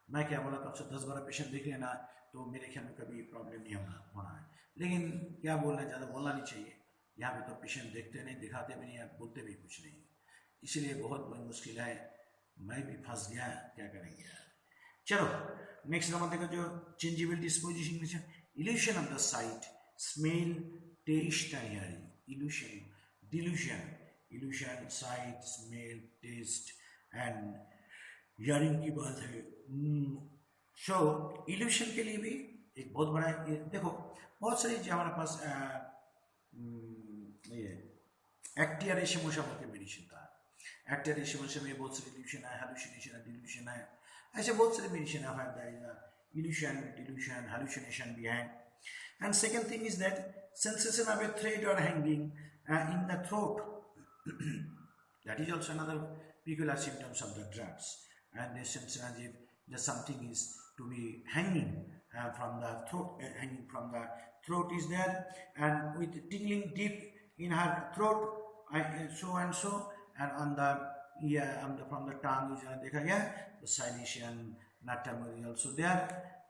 मैं क्या बोला कब से 10-12 पेशेंट देख लेना तो मेरे ख्याल में कभी प्रॉब्लम नहीं होना है. लेकिन क्या बोलना, ज़्यादा बोलना नहीं चाहिए. यहाँ पे तो पेशेंट देखते नहीं, दिखाते भी नहीं, बोलते भी कुछ नहीं. इसलिए बहुत बड़ी मुश्किल है. मैं भी फंस गया. क्या करेंगे यार. चलो नेक्स्ट नंबर देखो जो changeable disposition. Illusion of the sight, smell, taste and hearing. Illusion, delusion, sight, smell, taste and hearing की बात है. सो इल्यूशन के लिए भी एक बहुत बड़ा देखो बहुत सारी जो हमारे पास ये एक्टिया रेशिमोशा के मेडिसिन था. एक्टिया रेशिमोशा में बहुत सारे इल्यूशन है, हेलुसिनेशन है, डिल्यूशन है. ऐसे बहुत सारे मेडिसिन है. इल्यूशन, डिल्यूशन, हेलुसिनेशन भी है. And second thing is that sensation of a thread or hanging in the throat. That is also another peculiar symptoms of the drugs. And the sensation as if just something is to be hanging from the throat, hanging from the throat is there, and with tingling deep in her throat, so and so, and on the from the tongue is देखा गया. The sinusian natum is also there.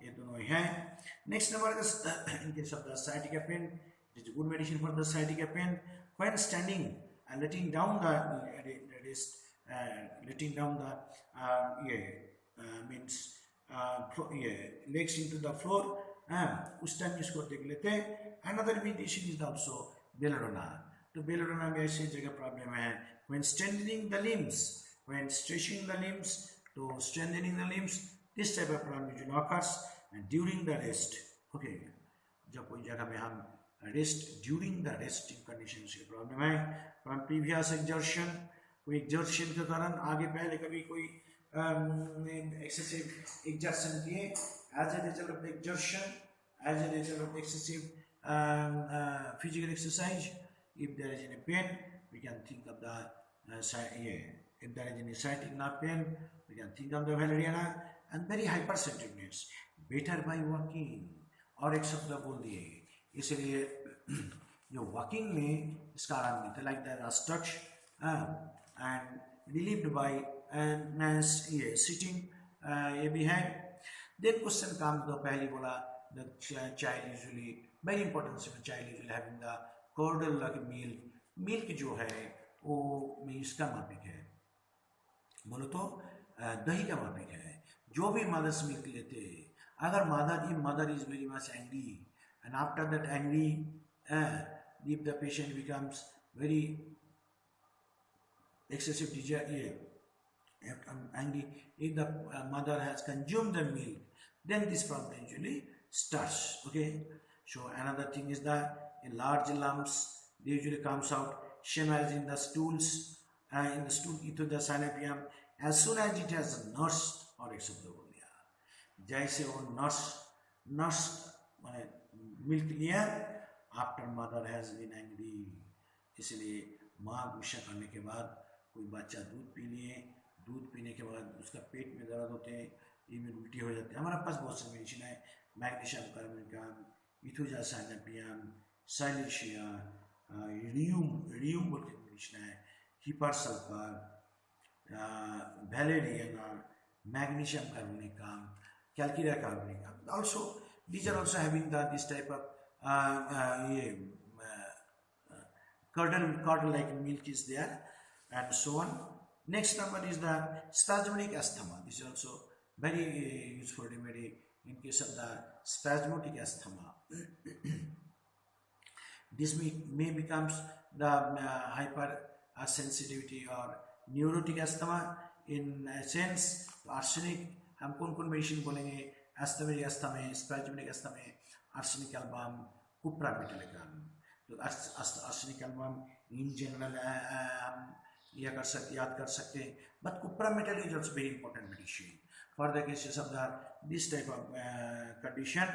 ये दोनों हैं. Next number in case of the sciatica pain, it is a good medicine for the sciatica pain. When standing and letting down the wrist, letting down the means legs into the floor, उस time इसको देख लेते हैं. Another medicine is also belladonna. तो belladonna में ऐसी जगह problem है. When strengthening the limbs, when stretching the limbs, तो strengthening the limbs, this type of problem usually occurs and during the rest. Okay, जब कोई जगह में हम rest, during the resting condition से प्रॉब्लम है. फ्रॉम प्रीवियस एग्जर्शन, कोई exertion के कारण आगे पहले कभी कोई एक्सेसिव एग्जर्शन किए, as a result of exertion, as a result of excessive physical exercise, if there is any pain we can think of the if there is any sciatic nerve pain we can think of the valerian. And very hypersensitiveness, better by walking. और एक शब्द बोल दिए. इसलिए जो walking में इसका आराम मिलता है. Like the stretch and relieved by ये सिटिंग, ये भी है. देन क्वेश्चन काम तो पहले बोला the child usually very important से child usually having the curdle like milk जो है वो इसका मापिक है. बोलो तो दही का मापिक है. जो भी मदर्स मिल्क लेते हैं, अगर mother is very much angry and after that angry if the patient becomes very excessive desire, angry, if the mother has consumed the milk, then this problem usually starts. Okay, so another thing is that in large lumps they usually comes out, same as in the stools, in the stool into the synovium, as soon as it has nursed or acceptable. जैसे वो nurse माने milk लिया after mother has been angry, इसलिए माँ गुस्सा करने के बाद कोई बच्चा दूध पी लिए, दूध पीने के बाद उसका पेट में दर्द होते हैं, इवन उल्टी हो जाती है. हमारे पास बहुत सारी मेडिसिन है, मैग्नीशियम कार्बोनेट, इथोजासाइनेपियम, साइलेशिया, रियूम बोल के मेडिसिन है, hepar sulphur, valerian, magnesium carbonate, calcium carbonate. Also, these are also having this type of curdle-like milk is there, and so on. Next number is the spasmodic asthma. This is also very useful remedy in case of the spasmodic asthma. This may becomes the hypersensitivity or neurotic asthma. In a sense, arsenic, हम कौन medicine बोलेंगे, asthmatic asthma, spasmodic asthma, arsenic album, Cuprum metallicum. तो arsenic album in general याद कर सकते हैं, but Cuprum met is also very important medicine for the cases of this type of condition.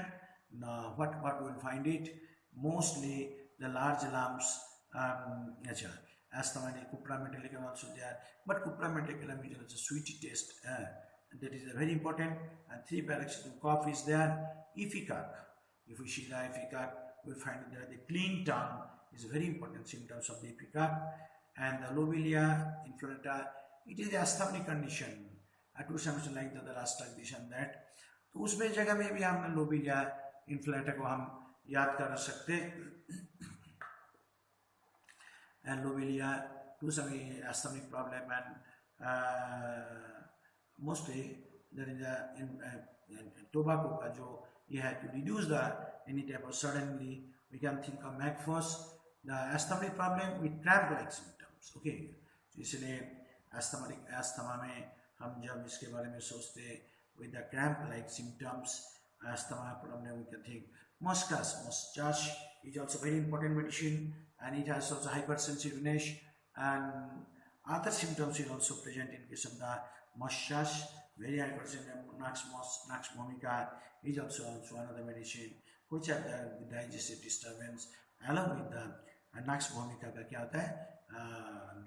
what we will find it mostly the large lumps. अच्छा, asthmatic cuprametallicum also there, but cuprametallicum is also sweet taste. That is very important. And 3-paroxysmal cough is there. Ipecac, if we see the ipecac, we find that the clean tongue is very important symptoms of the ipecac. And the lobelia influenza, it is the asthmatic condition. To some extent like the last condition that. तो उसमें जगह में भी हम lobelia influenza को हम याद कर सकते. And lobelia to some asthmatic problem, and mostly there is tobacco का जो ये है to reduce the any type of suddenly we can think of McFoss, the asthmatic problem with cramp like symptoms. Okay, तो इसलिए asthma में हम जब इसके बारे में सोचते with the cramp like symptoms, asthma problem, we can think muscash is also very important medicine, and it has also hypersensitiveness, and other symptoms is also present in case of the muscash. Very hypersensitive. Nux vomica is also another medicine which have the digestive disturbance along with the nux vomica का क्या होता है,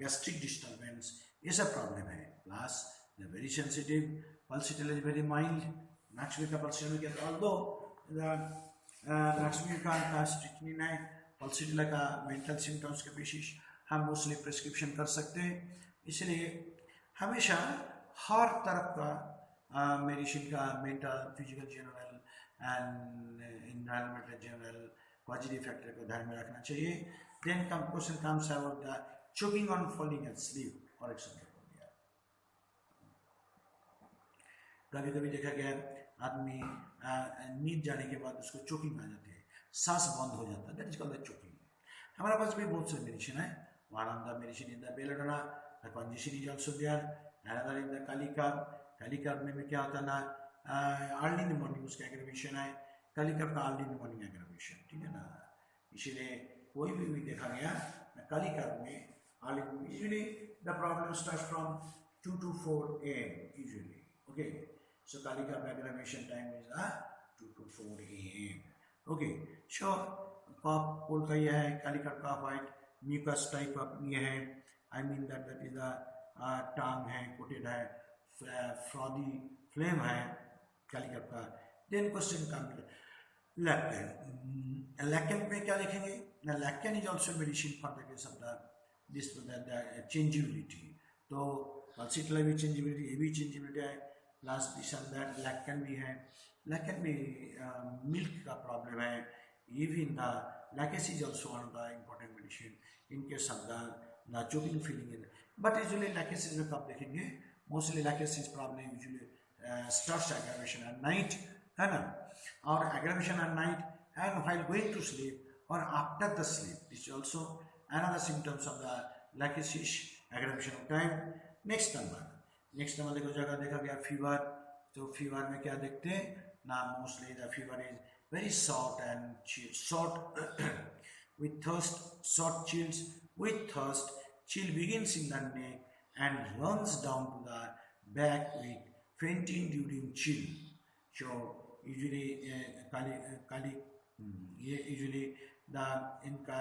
gastric disturbance, ये सब problem है. Plus they are very sensitive. Pulsatile is very mild. Nux vomica pulsatile, although the nux vomica का strychnine है, pulsatile का mental symptoms के बेसिस हम mostly prescription कर सकते हैं. इसलिए हमेशा हर तरफ का मेडिसिन का mental, physical, general and environmental general positive factor को ध्यान में रखना चाहिए. Then question comes about the choking on falling at sleep. और एग्जांपल दिया, कभी कभी देखा गया आदमी नींद जाने के बाद उसको चोकिंग आ जाती है, सांस बंद हो जाता है, that is called the choking. हमारे पास भी बहुत सारे मेडिसिन है. One of the medicine in the belladonna, the congestion is also there. Another in the Kalikab में क्या होता है ना, अर्ली इन द मॉर्निंग उसका एग्रीवेशन है. कालिकब का early in the morning aggravation, ठीक है ना. इसलिए कोई भी देखा गया कालिकब में early, usually the problem starts from 2 to 4 AM usually. Okay, so Kali carb aggravation time is 2 to 4 AM. Okay, so cough cold का ये है, कालिकब का वाइट म्यूकस टाइप ऑफ ये है. I mean that is the टांग है, कोटेड है, फ्रॉदी फ्लेम है कालिकब का. देन क्वेश्चन कम लैक्टन. लैक्टन में क्या लिखेंगे? Lacton is also medicine for the case of this changeability. तो पल्सिटल भी चेंजिबिलिटी, ये भी चेंजिबिलिटी है, plus this and that lacton भी है. लैक्टन में मिल्क का प्रॉब्लम है. Even the lachesis is also one of the important medicine in case of the choking feeling in. But usually lachesis में कब देखेंगे? Mostly lachesis problem usually starts aggravation at night, है ना, और aggravation at night and while going to sleep or after the sleep. This is also another symptoms of the lachesis. Aggravation of time. Next number देखो जगह देखा गया fever, तो fever में क्या देखते हैं ना, mostly the fever is very short and chill, short with thirst, short chills with thirst. Chill begins in the neck and runs down to the back with fainting during chill. So usually usually the इनका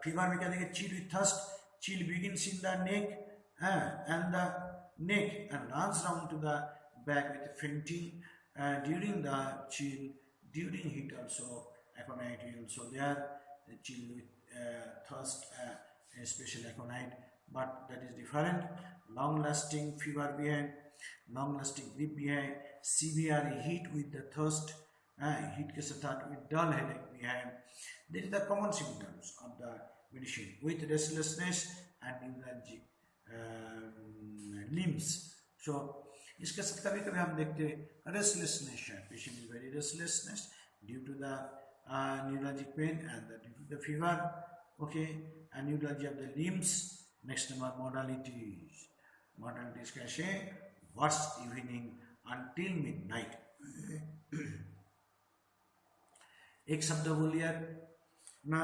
fever में क्या देखें, chill with thirst, chill begins in the neck and the neck and runs down to the back with fainting during the chill, during heat also, aconite also there, the chill with thirst, especially aconite, but that is different. Long lasting fever behind, long lasting grip behind, severe heat with the thirst, heat के साथ with dull headache behind. These are the common symptoms of the medicine with restlessness and neuralgic limbs. So इसके साथ कभी कभी हम देखते हैं restlessness है, patient is very restlessness due to the neuralgic pain and due to the fever, okay, and neuralgia of the limbs. Next number modalities कैसे, worst evening until midnight. एक शब्द बोलिए ना,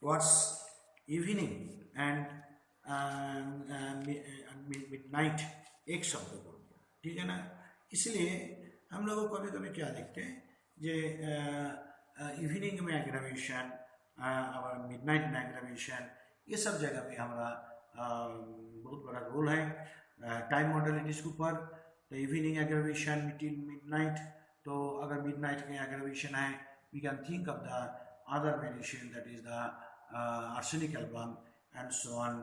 worst evening and midnight, एक शब्द बोल दिया, ठीक है ना। इसलिए हम लोगों को कभी कभी क्या देखते हैं जे इवनिंग में एग्रावेशन और मिडनाइट में एग्रावेशन, ये सब जगह पे हमारा बहुत बड़ा रोल है टाइम मॉडलिटीज़ के ऊपर। तो इवनिंग एग्रावेशन टिल मिडनाइट, तो अगर मिडनाइट में एग्रावेशन है, we can think of the other medicine that is the arsenic album and so on.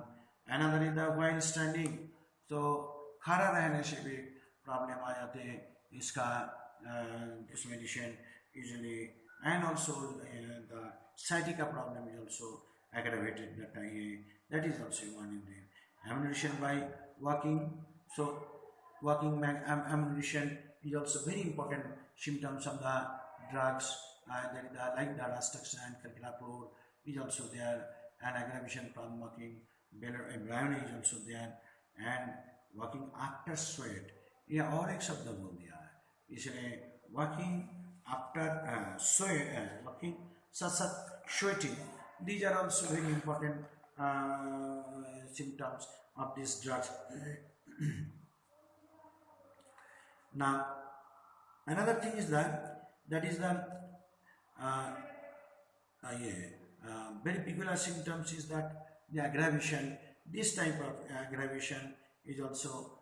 Another is the while standing, तो खड़ा रहने से भी प्रॉब्लम आ जाते हैं इसका this medicine usually, and also the sciatica problem is also aggravated that time, that is also one in there. Ammunition by walking, so walking ammunition is also very important symptoms of the drugs, that is the, like the Rastaxan, calcium is also there, and aggravation from walking. Valerian is also there, and walking after sweat, ये और एक शब्द बोल दिया है, इसलिए walking after sweat, walking साथ sweating, these are also very important symptoms of this drug. Now another thing is that is the very peculiar symptoms is that the aggravation, this type of aggravation is also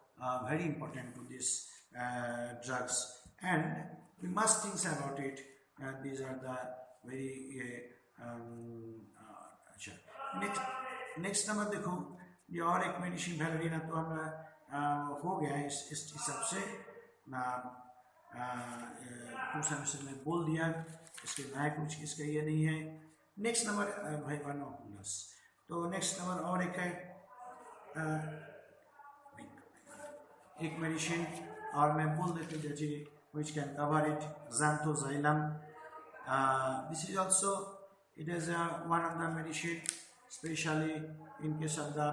very important to these drugs, and we must think about it. These are the very next number देखो, ये और एक medicine वैलेरिन तो हम हो गया है इस हिसाब से ना, कुछ हमसे मैं बोल दिया, इसके नया कुछ इसका ये नहीं है। नेक्स्ट नंबर भाई वानोकुलस, तो नेक्स्ट नंबर और एक है एक मेडिसिन, और मैं बोल देती हूँ जैसे which can cover it, xanthosylum. This is also, it is one of the medicine, especially in case of the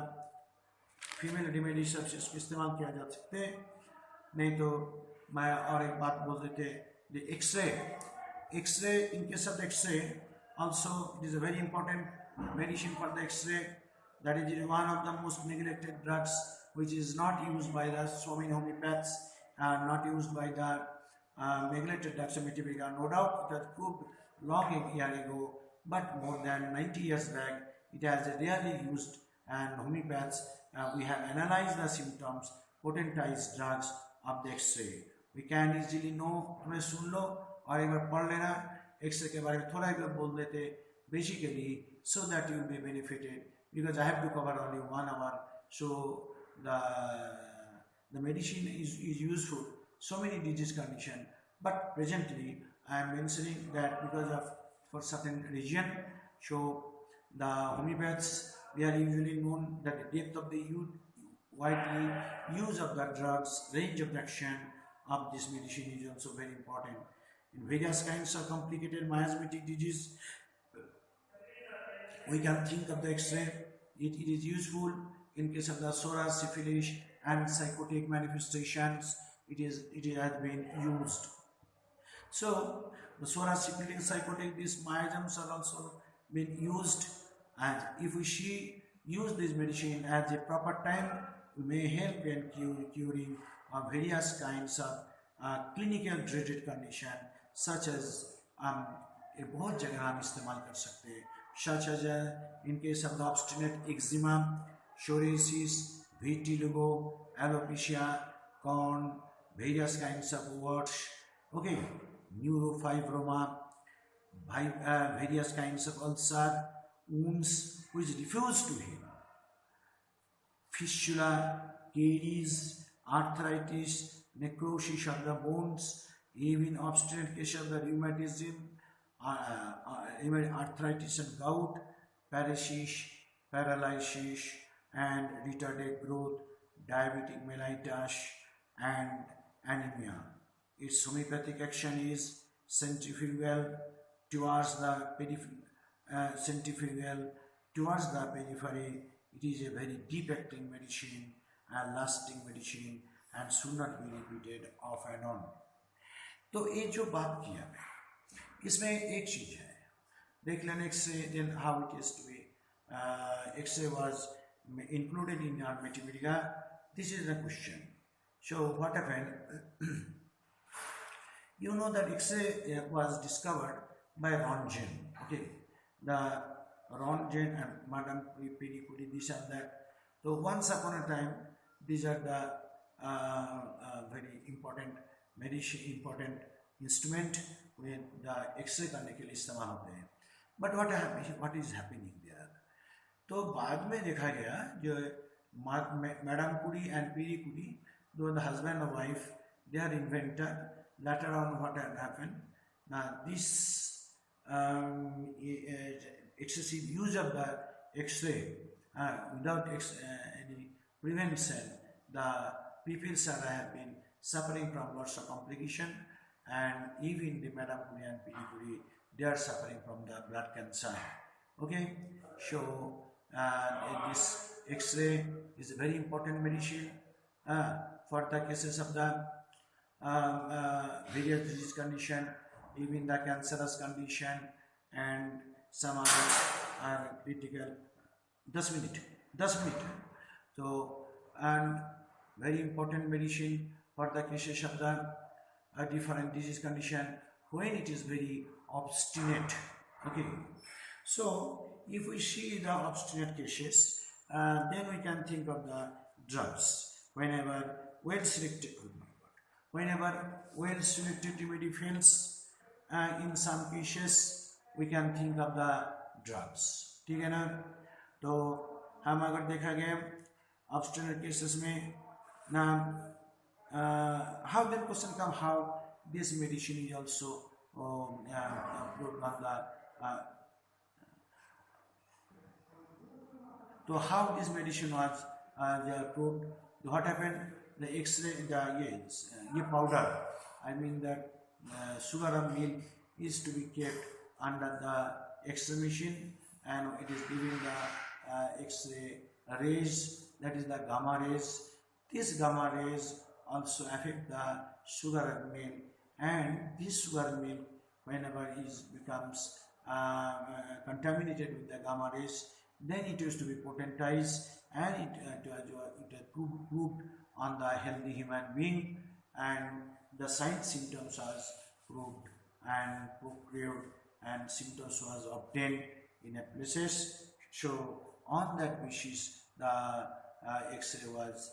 female remedy सबसे इसको इस्तेमाल किया जा सकते हैं। नहीं तो मैं और एक बात बोल देते, X-ray in case of X-ray also it is a very important medicine for the x-ray, that is one of the most neglected drugs which is not used by the so many homeopaths, not used by the neglected drugs of Mitiviga. No doubt it has proved long a year ago, but more than 90 years back it has rarely used, and homeopaths we have analyzed the symptoms, potentized drugs of the x-ray. We can easily know, तुम्हें सुन लो और एक बार पढ़ लेना, x ray के बारे में थोड़ा एक बोल देते basically, so that you will be benefited, because I have to cover only 1 hour, so the medicine is useful so many disease condition, but presently I am mentioning that because of for certain region, so the homeopaths, they are usually known that the depth of the widely use of the drugs, range of action of this medicine is also very important. In various kinds of complicated miasmatic disease, we can think of the X-ray. It is useful in case of the psoriasis, syphilis, and psychotic manifestations. It has been used. So the psoriasis, syphilis, psychotic, these miasms are also been used, and if we use this medicine at a proper time, we may help in curing various kinds of clinical dreaded condition, such as एक बहुत जगह हम इस्तेमाल कर सकते हैं, such as in case of the obstinate eczema, psoriasis, vitiligo, alopecia, corn, various kinds of warts, okay, neurofibroma, various kinds of ulcer, wounds which refuse to heal, fistula, caries, arthritis, necrosis of the bones, even obstinate case of the rheumatism, arthritis and gout, paresis, paralysis and retarded growth, diabetic mellitus and anemia. Its homeopathic action is centrifugal towards the periphery. It is a very deep acting medicine and lasting medicine and should not be repeated off and on. तो ये जो बात किया मैं, इसमें एक चीज है, देख लेना X-ray, then how it is to be. X-ray was included in our Mathematica. This is the question. So what happened? You know that X-ray was discovered by Röntgen. Okay, the Röntgen and Madame Curie, this and that. So once upon a time, these are the very important medicine, important instrument with the X-ray करने के लिए इस्तेमाल होते हैं. But what is happening there? तो बाद में देखा गया जो Madame Curie and Pierre Curie, though the husband and wife, they are inventor. Later on, what had happened? Now this excessive use of the X-ray without any prevention, the people have been suffering from lots of complication, and even the Madame Curie and Pierre Curie, they are suffering from the blood cancer. Okay, so this X-ray is a very important medicine for the cases of the various disease condition, even the cancerous condition, and some other are critical. 10 minutes. So, and very important medicine for the cases of the different disease condition when it is very obstinate. Okay, so if we see the obstinate cases, then we can think of the drugs. Whenever well-selected remedy fails, in some cases we can think of the drugs. ठीक है ना? तो हम अगर देखा गया obstinate cases में ना, how then question come, how this medicine is also approved on the so how this medicine was approved? What happened? The X-ray, the powder, I mean that sugar and milk is to be kept under the X-ray machine, and it is giving the X-ray rays, that is the gamma rays. These gamma rays also affect the sugar and milk, and this sugar and milk, whenever it becomes contaminated with the gamma rays, then it used to be potentized, and it proved on the healthy human being, and the signs, symptoms was proved and procured, and symptoms was obtained in a places. So on that basis the X-ray was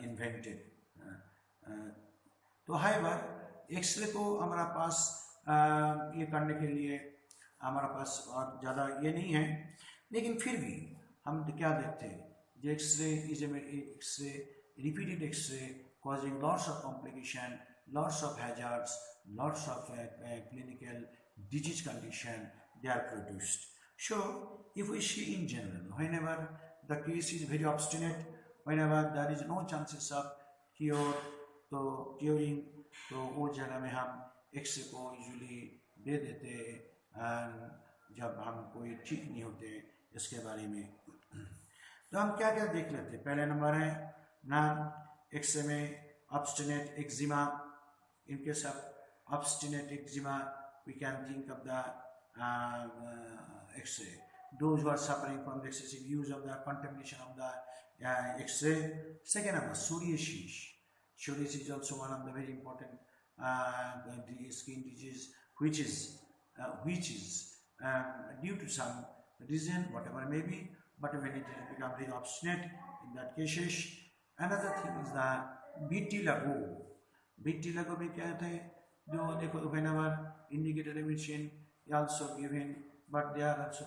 invented. तो however X-ray को हमारा पास ये करने के लिए हमारा पास और ज़्यादा ये नहीं है, लेकिन फिर भी हम क्या देखते हैं, the X-ray is X-ray, repeated X-ray causing lots of complication, lots of hazards, lots of clinical disease condition they are produced. So if we see in general, whenever the case is very obstinate, whenever there is no chances of curing, तो वो जगह में हम X-ray को usually दे देते हैं, and जब हम कोई ठीक नहीं होते इसके बारे में। तो हम क्या क्या देख लेते हैं। पहले नंबर है नाम, एक्स में obstinate eczema. In case of obstinate eczema, we can think of the X-ray. Those who are suffering from the excessive use of the contamination of the X-ray. Second number, psoriasis. Psoriasis is also one of the very important skin disease, which is due to some reason, whatever it may be, but when it becomes very obstinate, in that cases. Another thing is the vitiligo. Vitiligo में क्या होता है, जो देखो whenever indicated emission also given, but they are also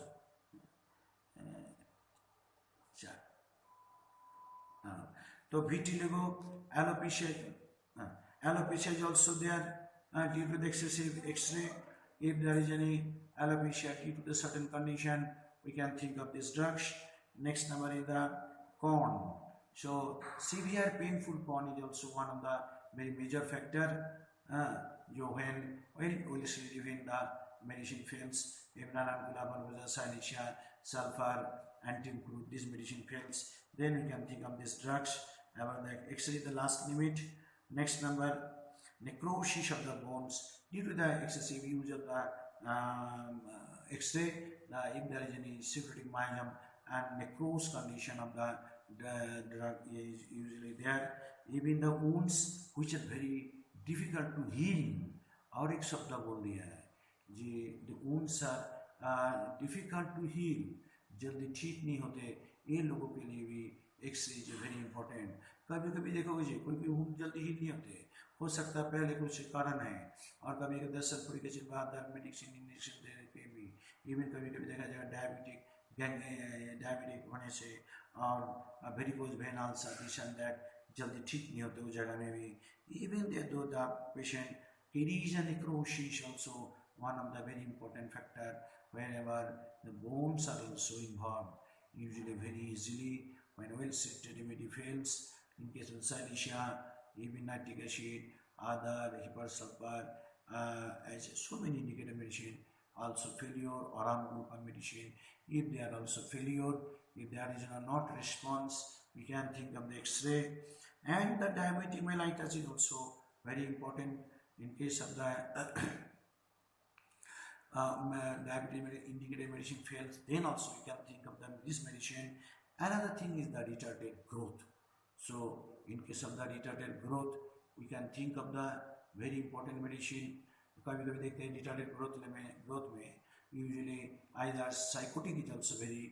तो vitiligo, alopecia is also there due to the excessive X-ray. If there is any alopecia due to the certain condition, we can think of these drugs. Next number is the corn. So severe painful corn is also one of the very major factor. When the medicine fails, sulfur, anti-crude, this medicine fails, then we can think of these drugs. About the X-ray, the last limit. Next number, necrosis of the bones due to the excessive use of the X-ray. If there is any syphilitic myelin and necrosis condition of the drug is usually there. Even the wounds which are very difficult to heal, और एक शब्द बोल दिया है जी, the wounds are difficult to heal, जल्दी ठीक नहीं होते, ये लोगों के लिए भी एक्सरे इज वेरी इंपॉर्टेंट. कभी कभी देखोगे जी कोई भी वुंड जल्दी हील नहीं होते, हो सकता है पहले कुछ कारण है, और कभी कभी 10 सल्फ्यूरिक एसिड बाद मेडिसिन इंजेक्शन देने पे भी, इवन कभी कभी देखा जाएगा डायबिटिक होने से और varicose vein ulcer this and that जल्दी ठीक नहीं होते उस जगह में भी. Even though the patient erosion necrosis also one of the very important factor whenever the bones are also involved, usually very easily when well treated remedy fails. In case of silicea, even nitric acid, other hypersulfur, as so many indicator medicine also failure, or group medicine, if they are also failure, if there is not response, we can think of the X-ray. And the diabetic mellitus is also very important. In case of the diabetic indicated medicine fails, then also we can think of this medicine. Another thing is the retarded growth. So in case of the retarded growth, we can think of the very important medicine. कभी कभी देखते हैं retarded growth में usually either psychotic is also very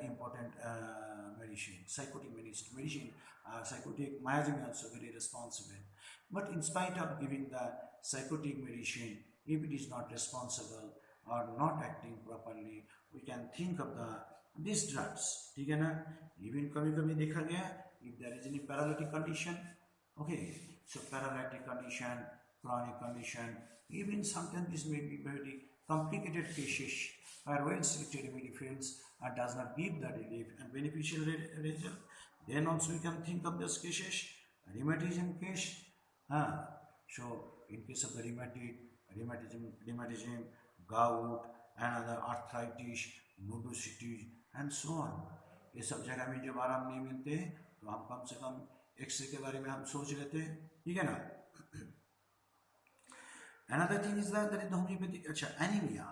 important medicine. Psychotic medicine, psychotic miasm is also very responsible. But in spite of giving the psychotic medicine, if it is not responsible or not acting properly, we can think of these drugs. ठीक है ना? Even कभी-कभी देखा गया, if there is any paralytic condition, okay, so paralytic condition, chronic condition, even sometimes this may be very complicated cases where well-selected remedy fails and does not give the relief and beneficial result. Then also we can think of those cases. Rheumatism case, so in case of the rheumatism, gout, and other arthritis, nodositis, and so on. ये सब जगह में जब आराम नहीं मिलते तो हम कम से कम एक्सरे के बारे में हम सोच लेते हैं, ठीक है ना? Another thing is that there is the homeopathic anemia.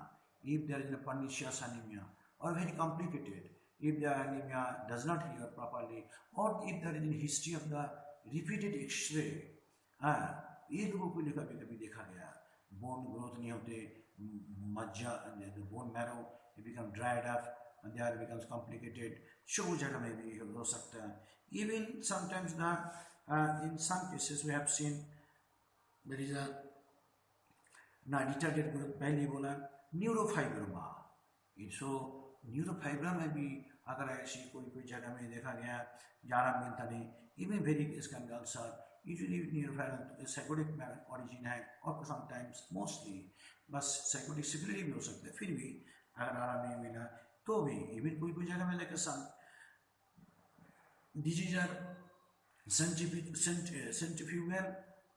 If there is a pernicious anemia or very complicated, if the anemia does not heal properly, or if there is a history of the repeated X-ray, ये लोगों को कभी देखा गया, bone growth नहीं होते, मज्जा, the bone marrow it becomes dried up and there becomes complicated. So उस जगह में भी हो सकता है. Even sometimes in some cases we have seen there is a retarded growth, पहले बोला न्यूरोफाइब्रोमा. So न्यूरोफाइब्रोमा में भी अगर ऐसी कोई जगह में देखा गया ज़्यादा मिलता नहीं, even very skin ulcer, usually neurofibroma psychotic origin है, और sometimes mostly बस psychotic severity भी हो सकता है. फिर भी अगर आराम नहीं मिला तो भी even कोई जगह में लेकर some diseases are centrifugal,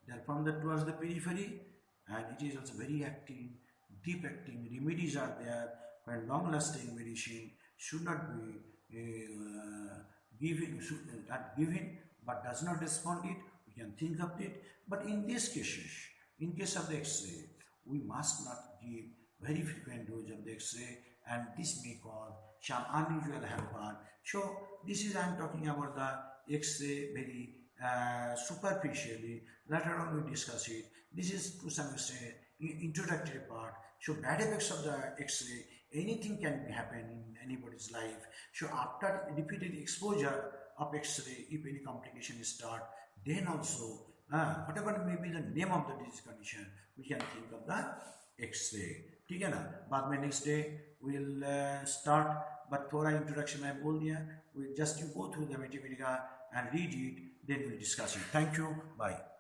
they are from towards the periphery, and it is also very active, deep acting remedies are there, and long lasting medicine. should not be given, but does not respond it, we can think of it. But in these cases, in case of the X-ray, we must not give very frequent dose of the X-ray, and this may cause some unusual hamper. So this is, I am talking about the X-ray very superficially. Later on we discuss it. This is to some extent introductory part. So bad effects of the X-ray, anything can happen in anybody's life. So after repeated exposure of X-ray, if any complication start, then also whatever may be the name of the disease condition, we can think of the X-ray. ठीक है ना? बाद में next day we'll start, but थोड़ा introduction मैं बोल दिया. We just you go through the Mathematica and read it, then we'll discuss it. Thank you. Bye.